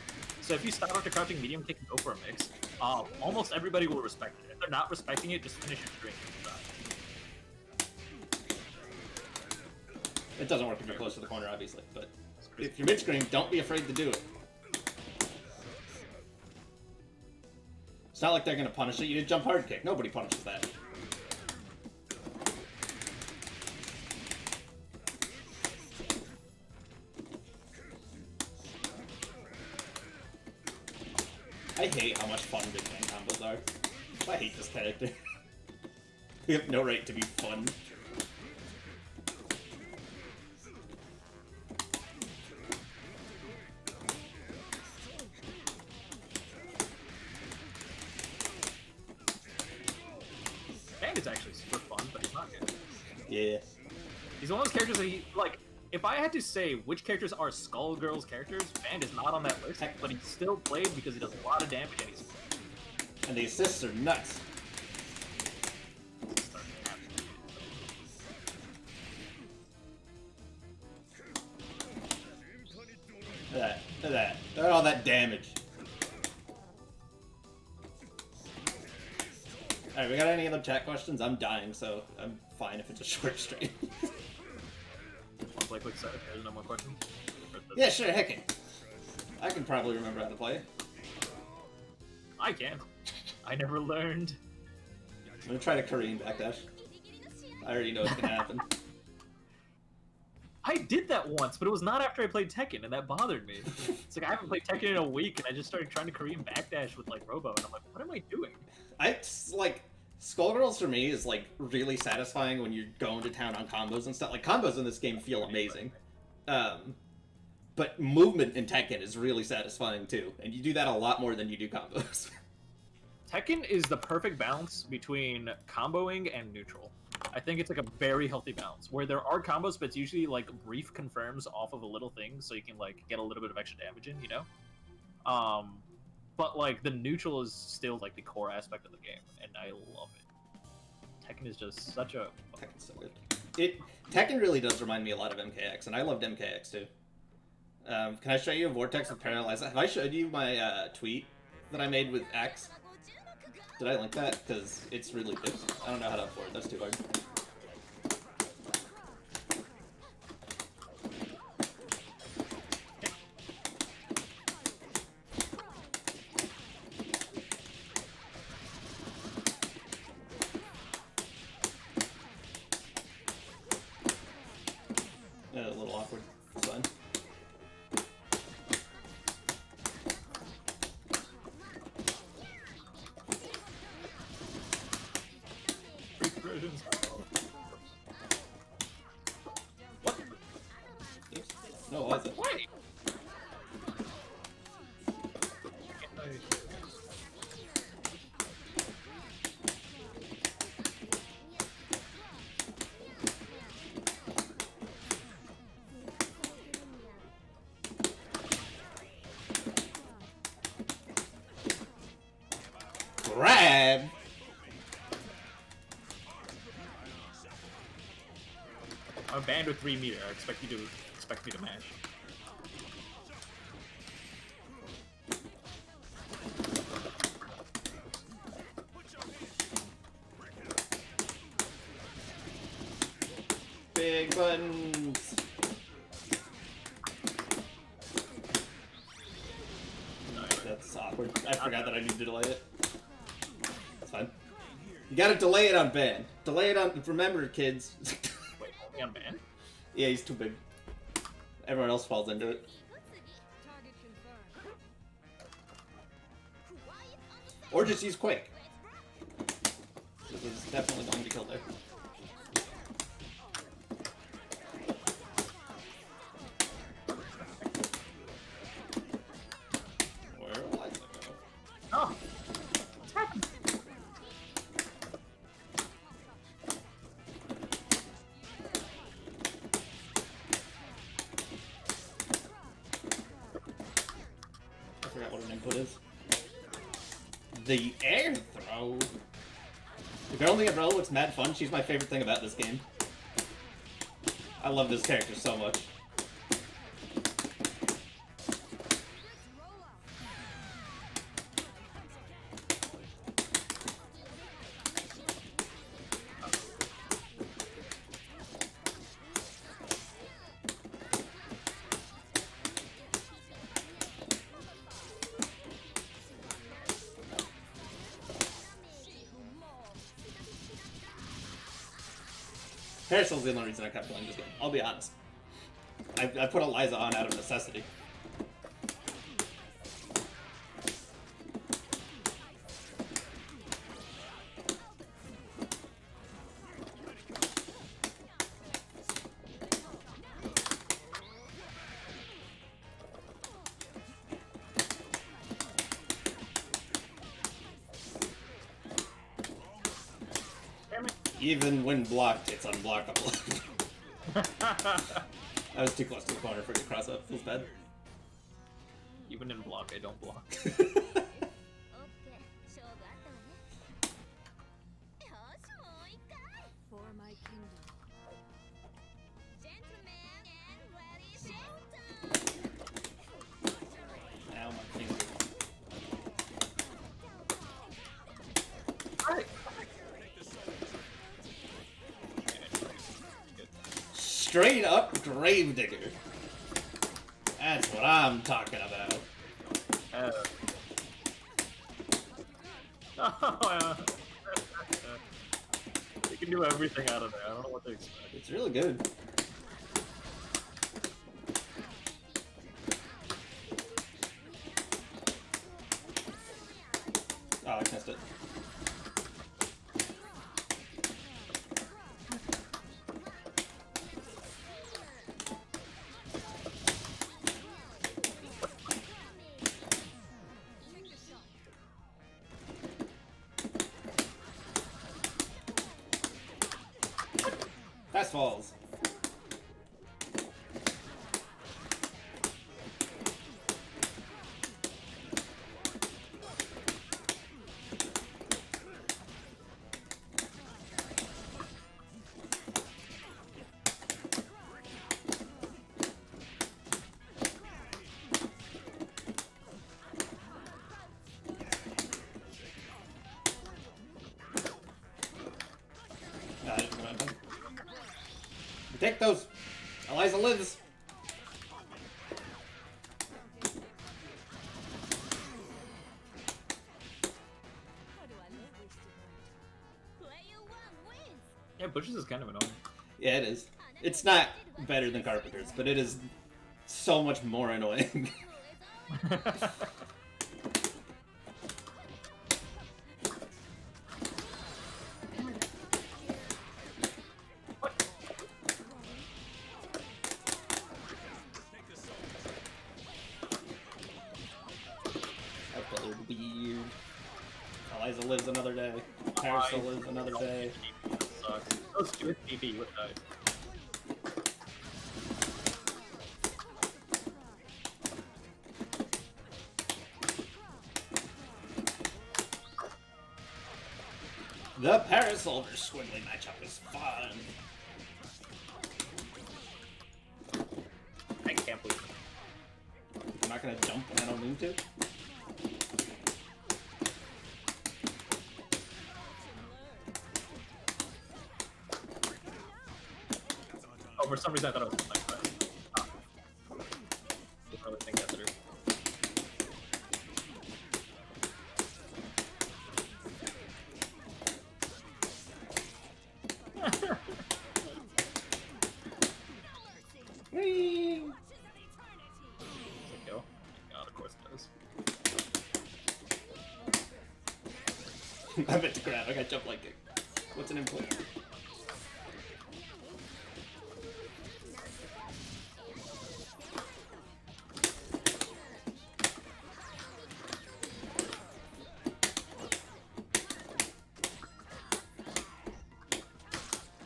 So if you stop after crouching medium kick and go for a mix, almost everybody will respect it. If they're not respecting it, just finish your string. It doesn't work if you're close to the corner, obviously, but if you're mid-screen, don't be afraid to do it. It's not like they're going to punish it. You did jump hard kick. Nobody punishes that. I hate how much fun big bang combos are. I hate this character. We have no right to be fun. Is actually super fun, but he's not good. Yeah. He's one of those characters that he, like, if I had to say which characters are Skullgirls characters, Band is not on that list, but he's still played because he does a lot of damage and he's... And the assists are nuts. Look at that. Look at that. Look at all that damage. Alright, we got any other chat questions? I'm dying, so I'm fine if it's a short stream. Play quick set if there's no more questions. Yeah, sure, heck it. I can probably remember how to play. I can. I never learned. I'm gonna try to Korean backdash. I already know what's gonna happen. I did that once, but it was not after I played Tekken, and that bothered me. It's like I haven't played Tekken in a week, and I just started trying to Korean backdash with like Robo, and I'm like, what am I doing? It's like Skullgirls for me is like really satisfying when you're going to town on combos and stuff. Like combos in this game feel amazing, but movement in Tekken is really satisfying too, and you do that a lot more than you do combos. Tekken is the perfect balance between comboing and neutral. I think it's like a very healthy balance where there are combos, but it's usually like brief confirms off of a little thing, so you can like get a little bit of extra damage in, you know. But like the neutral is still like the core aspect of the game, and I love it. Tekken is just such a... Tekken's so good. Tekken really does remind me a lot of MKX, and I loved MKX too. Can I show you a Vortex with Paralyze? Have I showed you my tweet that I made with Axe? Did I link that? Because it's really good. I don't know how to afford it. That's too hard. A little awkward. It's fine. What? Oops. No, why is it? Why? Grab! I'm banned with 3 meter. I expect me to mash. Big buttons! That's awkward. I forgot that I need to delay it. That's fine. You gotta delay it on ban. Delay it on... Remember, kids. Wait, only on ban? Yeah, he's too big. Everyone else falls into it. Or just use Quake. This is definitely going to kill there. Where will I go? Oh! What's happened? input is. The air throw. The girl in the umbrella looks mad fun. She's my favorite thing about this game. I love this character so much. Parasol's the only reason I kept playing this game. I'll be honest. I put Eliza on out of necessity. Even when blocked, it's unblockable. I was too close to the corner for it to cross up. Feels bad. Even in block, I don't block. Ow, my finger. Straight up Gravedigger. That's what I'm talking about. You can do everything out of there. I don't know what to expect. It's really good. Oh, I missed it. Fast falls. Take those. Eliza lives. Yeah, Bushes is kind of annoying. Yeah, it is. It's not better than Carpenter's, but it is so much more annoying. Weird. Eliza lives another day. Parasol lives another day. Sucks. Oh, stupid PP, you would die. The Parasol vs. Squidly matchup is fun. I can't believe it. I'm not gonna jump when I don't mean to. Oh, for some reason I thought it was like that. Oh. Didn't really think that through. Whee! Does it go? God, of course it does. I meant to grab. I got jump like it. What's an input?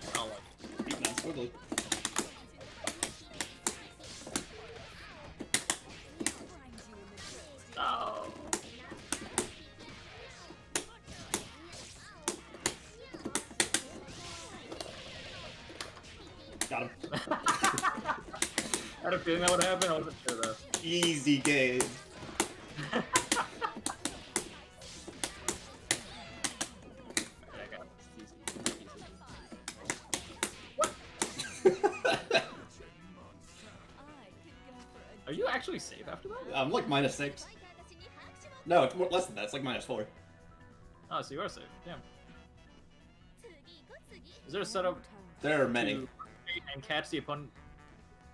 I don't like it. Beating on Squiggly. Oh. had a feeling that would happen. I wasn't sure though. Easy game. Are you actually safe after that? I'm like -6. No, it's more, less than that. It's like -4. Oh, so you are safe. Damn. Is there a setup? There are many. And catch the opponent.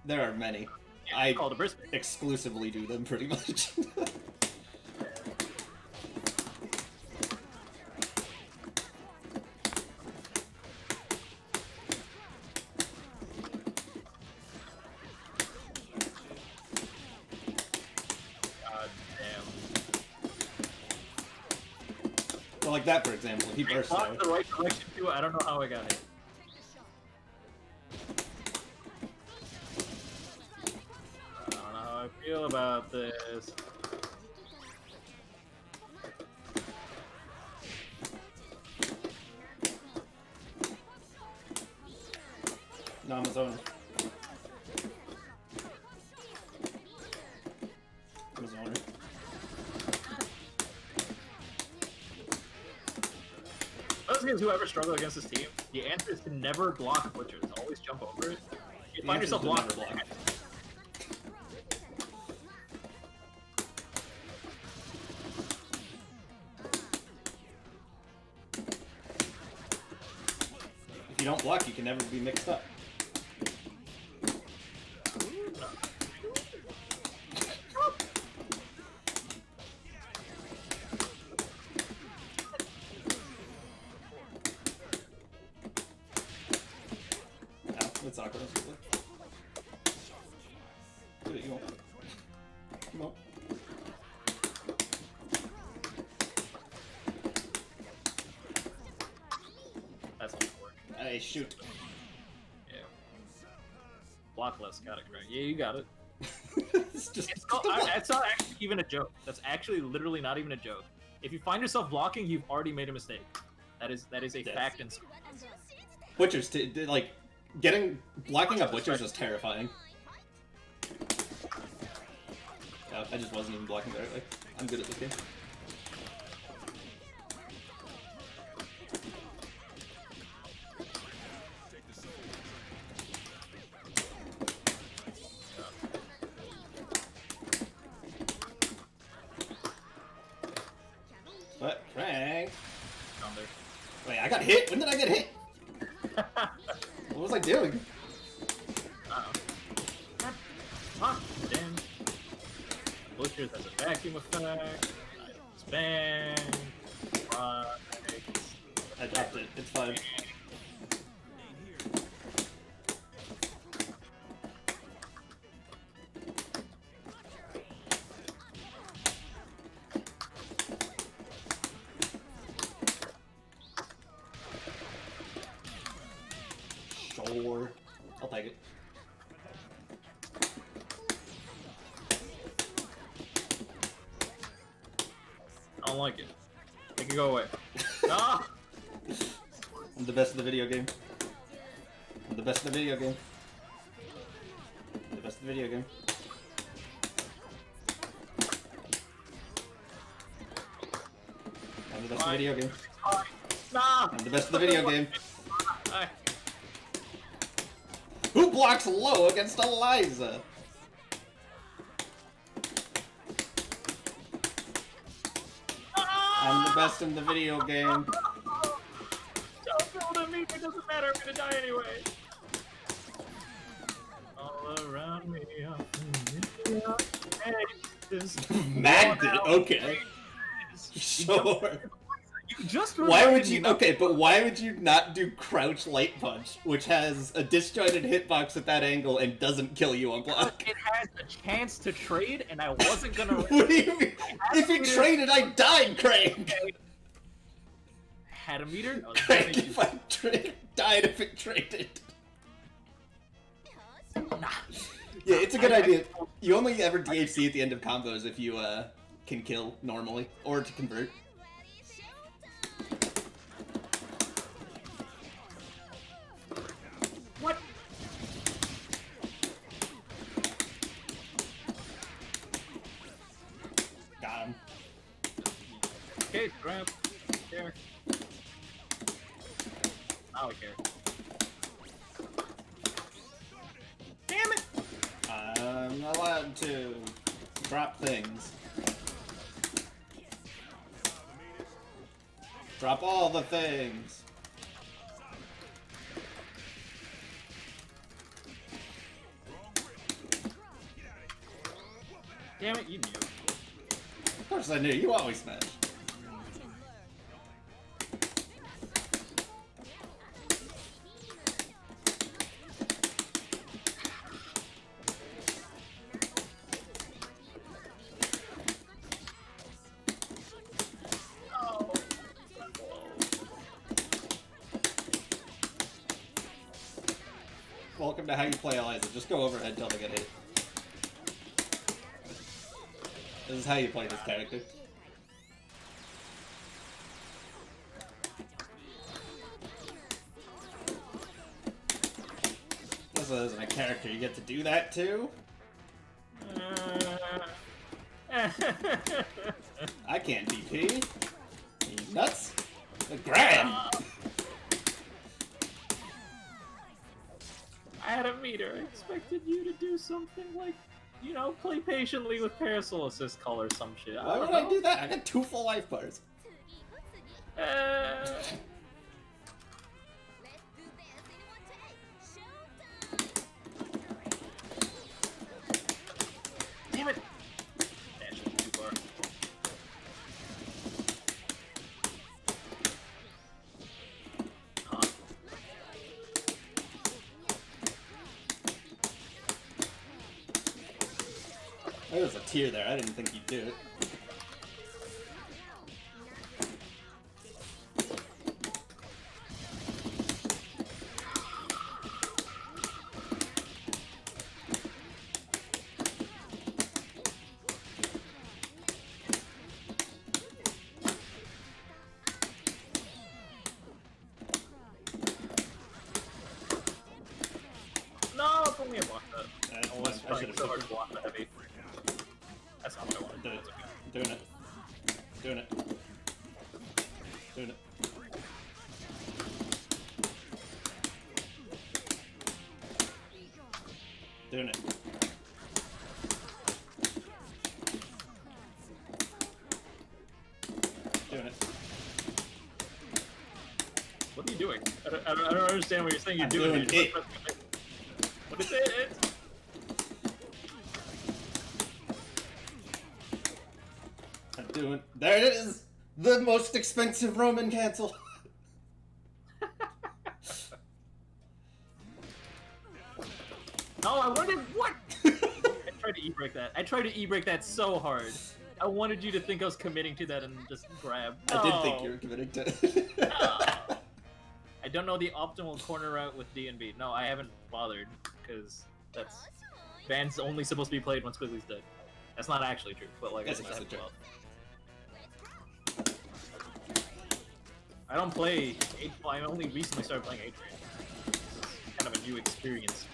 There are many. Yeah, I called a brisket. exclusively do them pretty much. God damn. Well, like that, for example. He burst Walked there. in the right direction too. I don't know how I got hit. I don't know how I feel about this. No, I'm a zoner. I'm a zoner. Those guys who ever struggle against this team, the answer is to never block butchers. Always jump over it. You The find answer yourself is to never blocking. block. If you don't block, you can never be mixed up. No, it's awkward. Do it, you won't. You won't. That's not gonna work. Hey, shoot. Yeah. Block less, got it, Greg. Yeah, you got it. It's just. It's not actually even a joke. That's actually literally not even a joke. If you find yourself blocking, you've already made a mistake. That is a Yes. fact and Butchers, like, blocking up butchers is terrifying. Oh, I just wasn't even blocking the right way. I'm good at this game. What? Frank? down there. Wait, I got hit? When did I get hit? What was I doing? Uh-oh. Ah, damn. Butchers has a vacuum effect. Spam. I dropped it. It's fine. Sure. I'll take it. I don't like it. Make it go away. Ah! I'm the best in the video game. I'm the best in the video game. The best in the video game. I'm the best in the video game. Nah! I'm the best in the video game. Ah. Who blocks low against Eliza? I'm the best in the video game. Don't build on me, it doesn't matter, I'm gonna die anyway. All around me, Magnet, okay. Sure. You just Why would you? Okay, but why would you not do crouch light punch, which has a disjointed hitbox at that angle and doesn't kill you on block? It has a chance to trade, and I wasn't gonna. What do you mean? If it traded, I died, Craig. Had a meter. I was Craig, gonna if I died if it traded. Nah. Yeah, it's a good idea. You only ever DHC at the end of combos if you can kill normally or to convert. What? on. Okay, grab. Care. Now I care. Damn it! I'm allowed to drop things. Drop all the things. Damn it, you knew. Of course I knew. You always smash. Welcome to how you play Eliza. Just go overhead until they get hit. This is how you play this character. This isn't a character you get to do that to. I can't DP. Are you nuts? Grab! I had a meter. I expected you to do something like, you know, play patiently with Parasol Assist Call or some shit. Why would I do that? I got 2 full life bars. Damn it! Dash is too far. Huh. There was a tear there. I didn't think you'd do it. No, it's only a block that. I Unless should trying have so hard to block the heavy. That's not what I wanted to do. It's okay. Doing it. Doing it. Doing it. Doing it. Doing it. What are you doing? I don't understand what you're saying. You're I'm doing doing it. What is it? I'm doing. There it is! The most expensive Roman cancel! No, I wanted what? I tried to e-break that. I tried to e-break that so hard. I wanted you to think I was committing to that and just grab. No. I did think you were committing to it. No. I don't know the optimal corner route with D&B. No, I haven't bothered, because that's... Van's only supposed to be played when Squiggly's dead. That's not actually true, but like, That's I just mostly haven't true. bothered. I don't play... I only recently started playing Adrian. It's kind of a new experience.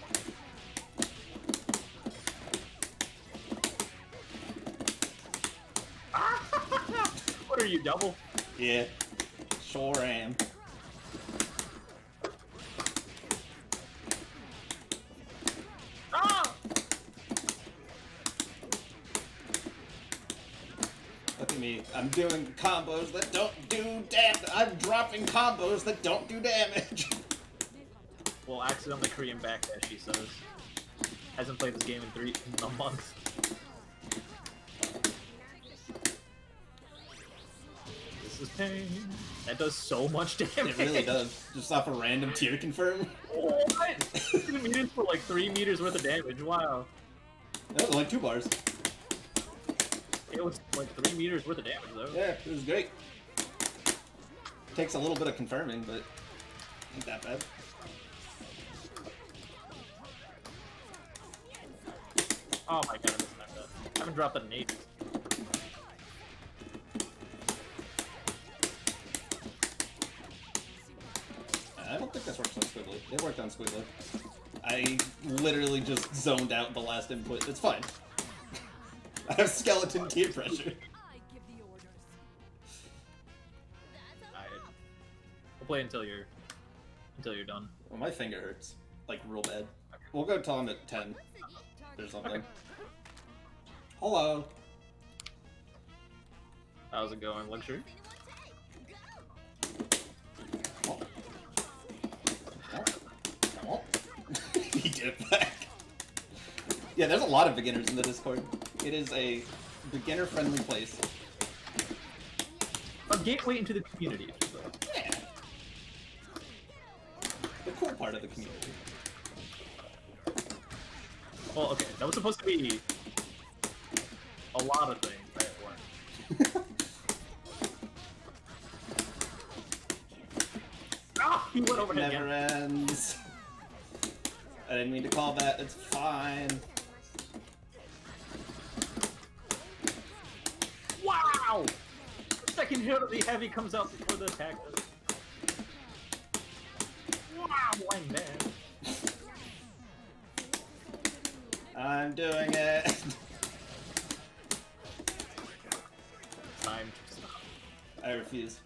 What are you, double? Yeah. Sure am. Ah! Look at me. I'm doing combos that don't do damage. I'm dropping combos that don't do damage. Well, accidentally Korean backdash, he says. Hasn't played this game in a month. This is pain. That does so much damage. It really does. Just off a random tier confirm. What? 2 meters for like 3 meters worth of damage. Wow. That was like 2 bars. It was like 3 meters worth of damage though. Yeah, it was great. Takes a little bit of confirming, but ain't that bad. Oh my god, I missed that. I haven't dropped an 8. I don't think this works on Squiggly. It worked on Squiggly. I literally just zoned out the last input. It's fine. I have skeleton tier pressure. We'll play until you're done. Well, my finger hurts, like real bad. Okay. We'll go till I'm at 10 or something. Okay. Hello. How's it going, Luxury? He did it back. Yeah, there's a lot of beginners in the Discord. It is a beginner-friendly place. A gateway into the community, if you will. Yeah. The cool part of the community. Well, okay, that was supposed to be a lot of things, right? Ah, he went over. Never ends. I didn't mean to call that. It's fine. Wow! The second hit of the heavy comes out before the attack does. Wow, blind man. I'm doing it. Time to stop. I refuse.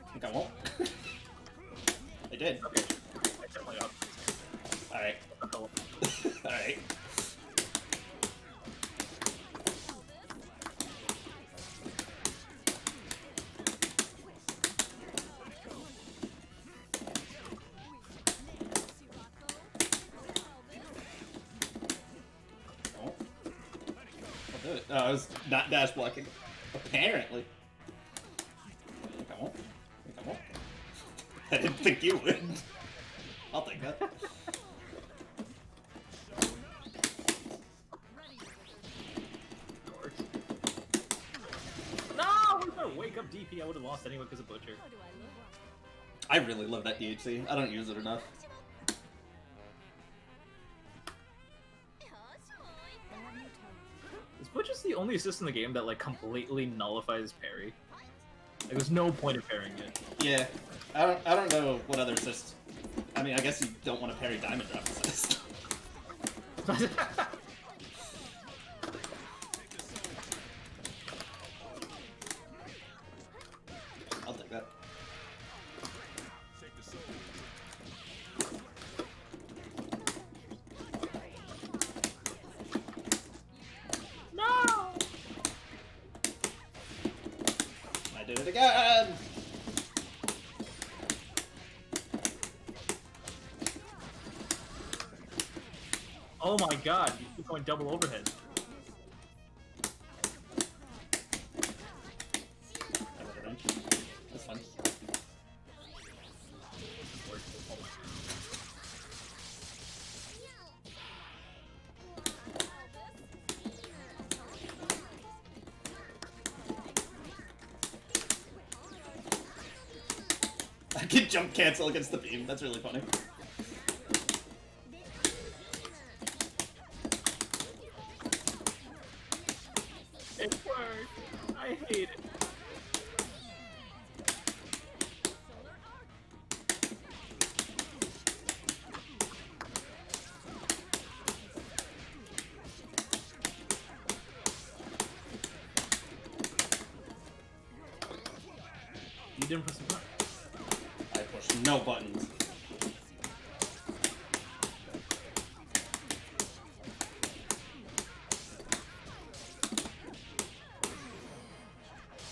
I think I won't. I did. Okay. I definitely up. Alright. Alright. Oh, I was not dash blocking. Apparently. I think I won't. I think I won't. I didn't think you would. I'll take that. No! Where's my wake up DP? I would have lost anyway because of Butcher. I really love that DHC. I don't use it enough. Is Butcher's the only assist in the game that like completely nullifies parry? Like, there's no point in parrying it. Yeah. I don't know what other assists. I mean, I guess you don't want to parry Diamond Drop assist. I'll take that. No! I did it again! Oh my god, you keep going double overhead. That's fun. I can jump cancel against the beam. That's really funny. It worked. I hate it. You didn't press the button. I pushed no buttons.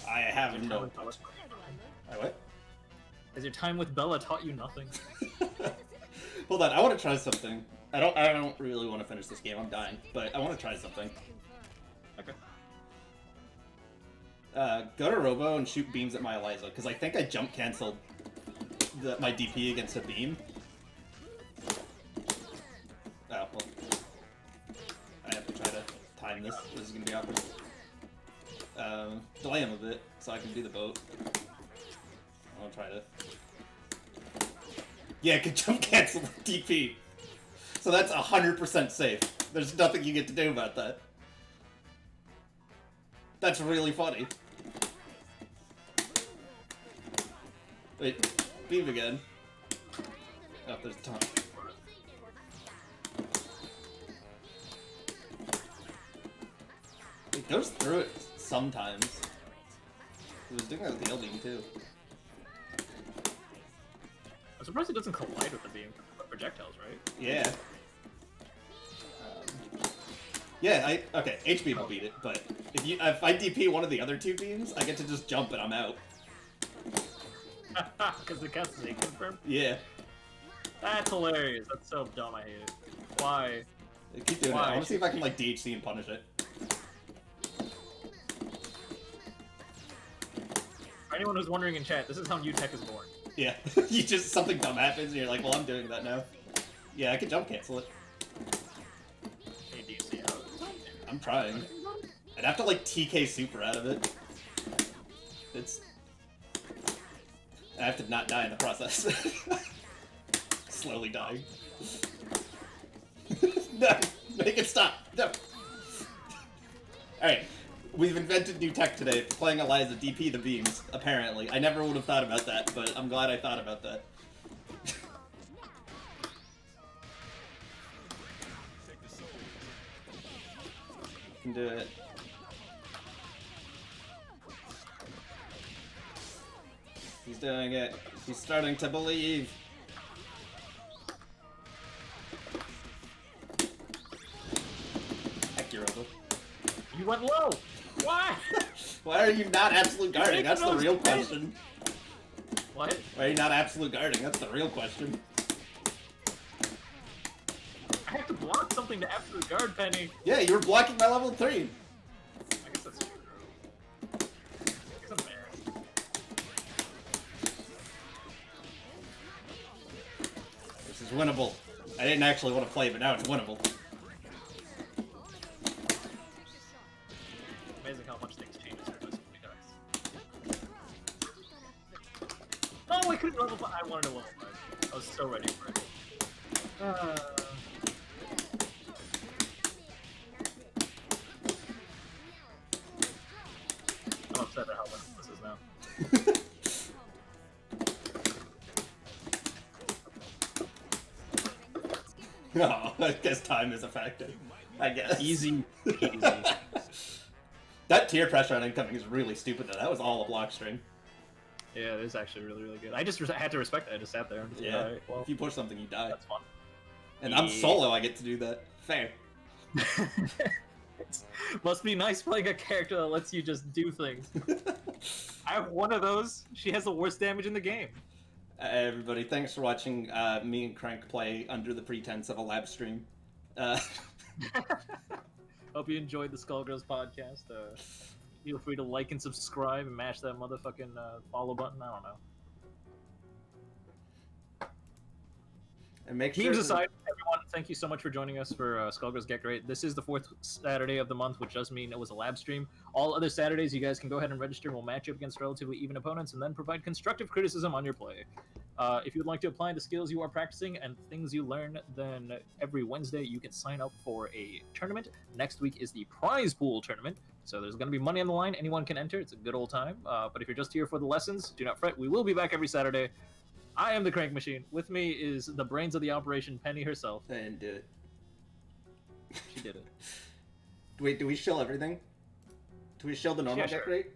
I have no. I what? Has your time with Bella taught you nothing? Hold on, I want to try something. I don't really want to finish this game. I'm dying, but I want to try something. Okay. Go to Robo and shoot beams at my Eliza, because I think I jump canceled my DP against a beam. Oh, well. I have to try to time this. This is going to be awkward. Delay him a bit, so I can do the boat. I'll try to... Yeah, I can jump cancel the DP. So that's 100% safe. There's nothing you get to do about that. That's really funny. Wait, beam again. Oh, there's a ton. It goes through it sometimes. It was doing that with the L beam too. I'm surprised it doesn't collide with the beam. Projectiles, right? Yeah. Yeah, okay, H-beam will beat it, but if I DP one of the other two beams, I get to just jump and I'm out. Because it counts as a confirm? Yeah. That's hilarious. That's so dumb, I hate it. Why? Keep doing it. I want to see if I can, like, DHC and punish it. For anyone who's wondering in chat, this is how new tech is born. Yeah. Something dumb happens and you're like, well, I'm doing that now. Yeah, I can jump cancel it. I'm trying. I'd have to, like, TK super out of it. I have to not die in the process. Slowly dying. No! Make it stop! No! Alright. We've invented new tech today. Playing Eliza DP the beams, apparently. I never would have thought about that, but I'm glad I thought about that. Can do it. He's doing it. He's starting to believe. Heck, you're over. You went low! Why? Why are you not absolute guarding? That's the real question. What? Why are you not absolute guarding? That's the real question. I have to block something to absolute guard, Penny. Yeah, you were blocking my level 3. I guess that's true. I guess I'm fair. This is winnable. I didn't actually want to play, but now it's winnable. Amazing how much things change for this Peacocks. Oh, I couldn't level 5. I wanted to level 5. I was so ready for it. I'm upset at how winnable this is now. Oh, I guess time is a factor. I guess. Easy. Easy. That tier pressure on incoming is really stupid though. That was all a block string. Yeah, it is actually really, really good. I just had to respect it. I just sat there and just Yeah. Alright, well, If you push something, you die. that's fun. And I'm solo, I get to do that. Fair. Must be nice playing a character that lets you just do things. I have one of those. She has the worst damage in the game. Everybody, thanks for watching me and Crank play under the pretense of a lab stream. Hope you enjoyed the Skullgirls podcast. Feel free to like and subscribe and mash that motherfucking follow button. I don't know. And make sure Memes aside, everyone, thank you so much for joining us for Skullgirls Get Great. This is the 4th Saturday of the month, which does mean it was a lab stream. All other Saturdays, you guys can go ahead and register. We'll match you up against relatively even opponents and then provide constructive criticism on your play. If you'd like to apply the skills you are practicing and things you learn, then every Wednesday you can sign up for a tournament. Next week is the prize pool tournament, so there's going to be money on the line. Anyone can enter. It's a good old time. But if you're just here for the lessons, do not fret. We will be back every Saturday. I am the Crank Machine. With me is the brains of the operation, Penny herself. I didn't do it. She did it. Wait, do we shill everything? Do we shill the normal Yeah, sure. deck rate?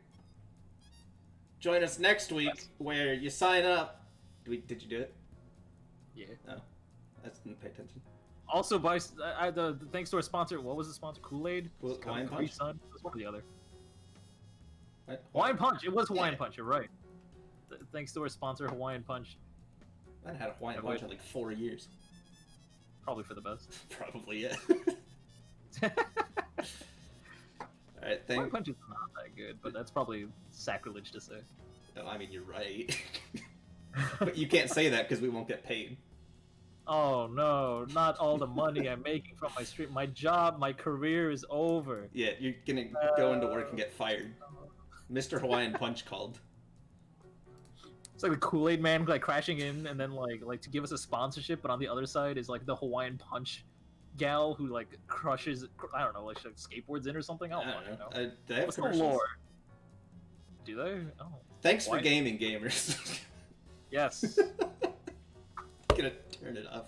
Join us next week where you sign up. Did you do it? Yeah. No. I just didn't pay attention. Also, thanks to our sponsor, what was the sponsor? Kool-Aid? Hawaiian Punch? Sun? It was one or the other. What? Hawaiian Punch. It was Hawaiian Punch. You're right. Thanks to our sponsor, Hawaiian Punch. I haven't had a Hawaiian Punch in like 4 years. Probably for the best. Probably, yeah. Alright, Hawaiian Punch is not that good, but that's probably sacrilege to say. No, I mean, you're right. But you can't say that because we won't get paid. Oh no, not all the money I'm making from my stream. My job, my career is over. Yeah, you're gonna go into work and get fired. Mr. Hawaiian Punch called. It's like the Kool-Aid man like crashing in and then like to give us a sponsorship, but on the other side is like the Hawaiian Punch gal who like crushes, I don't know, like she, skateboards in or something. I don't fucking know. They have What's the commercials. lore? Do they? Oh. Thanks Why? for gaming, gamers. Yes. Gonna turn it off.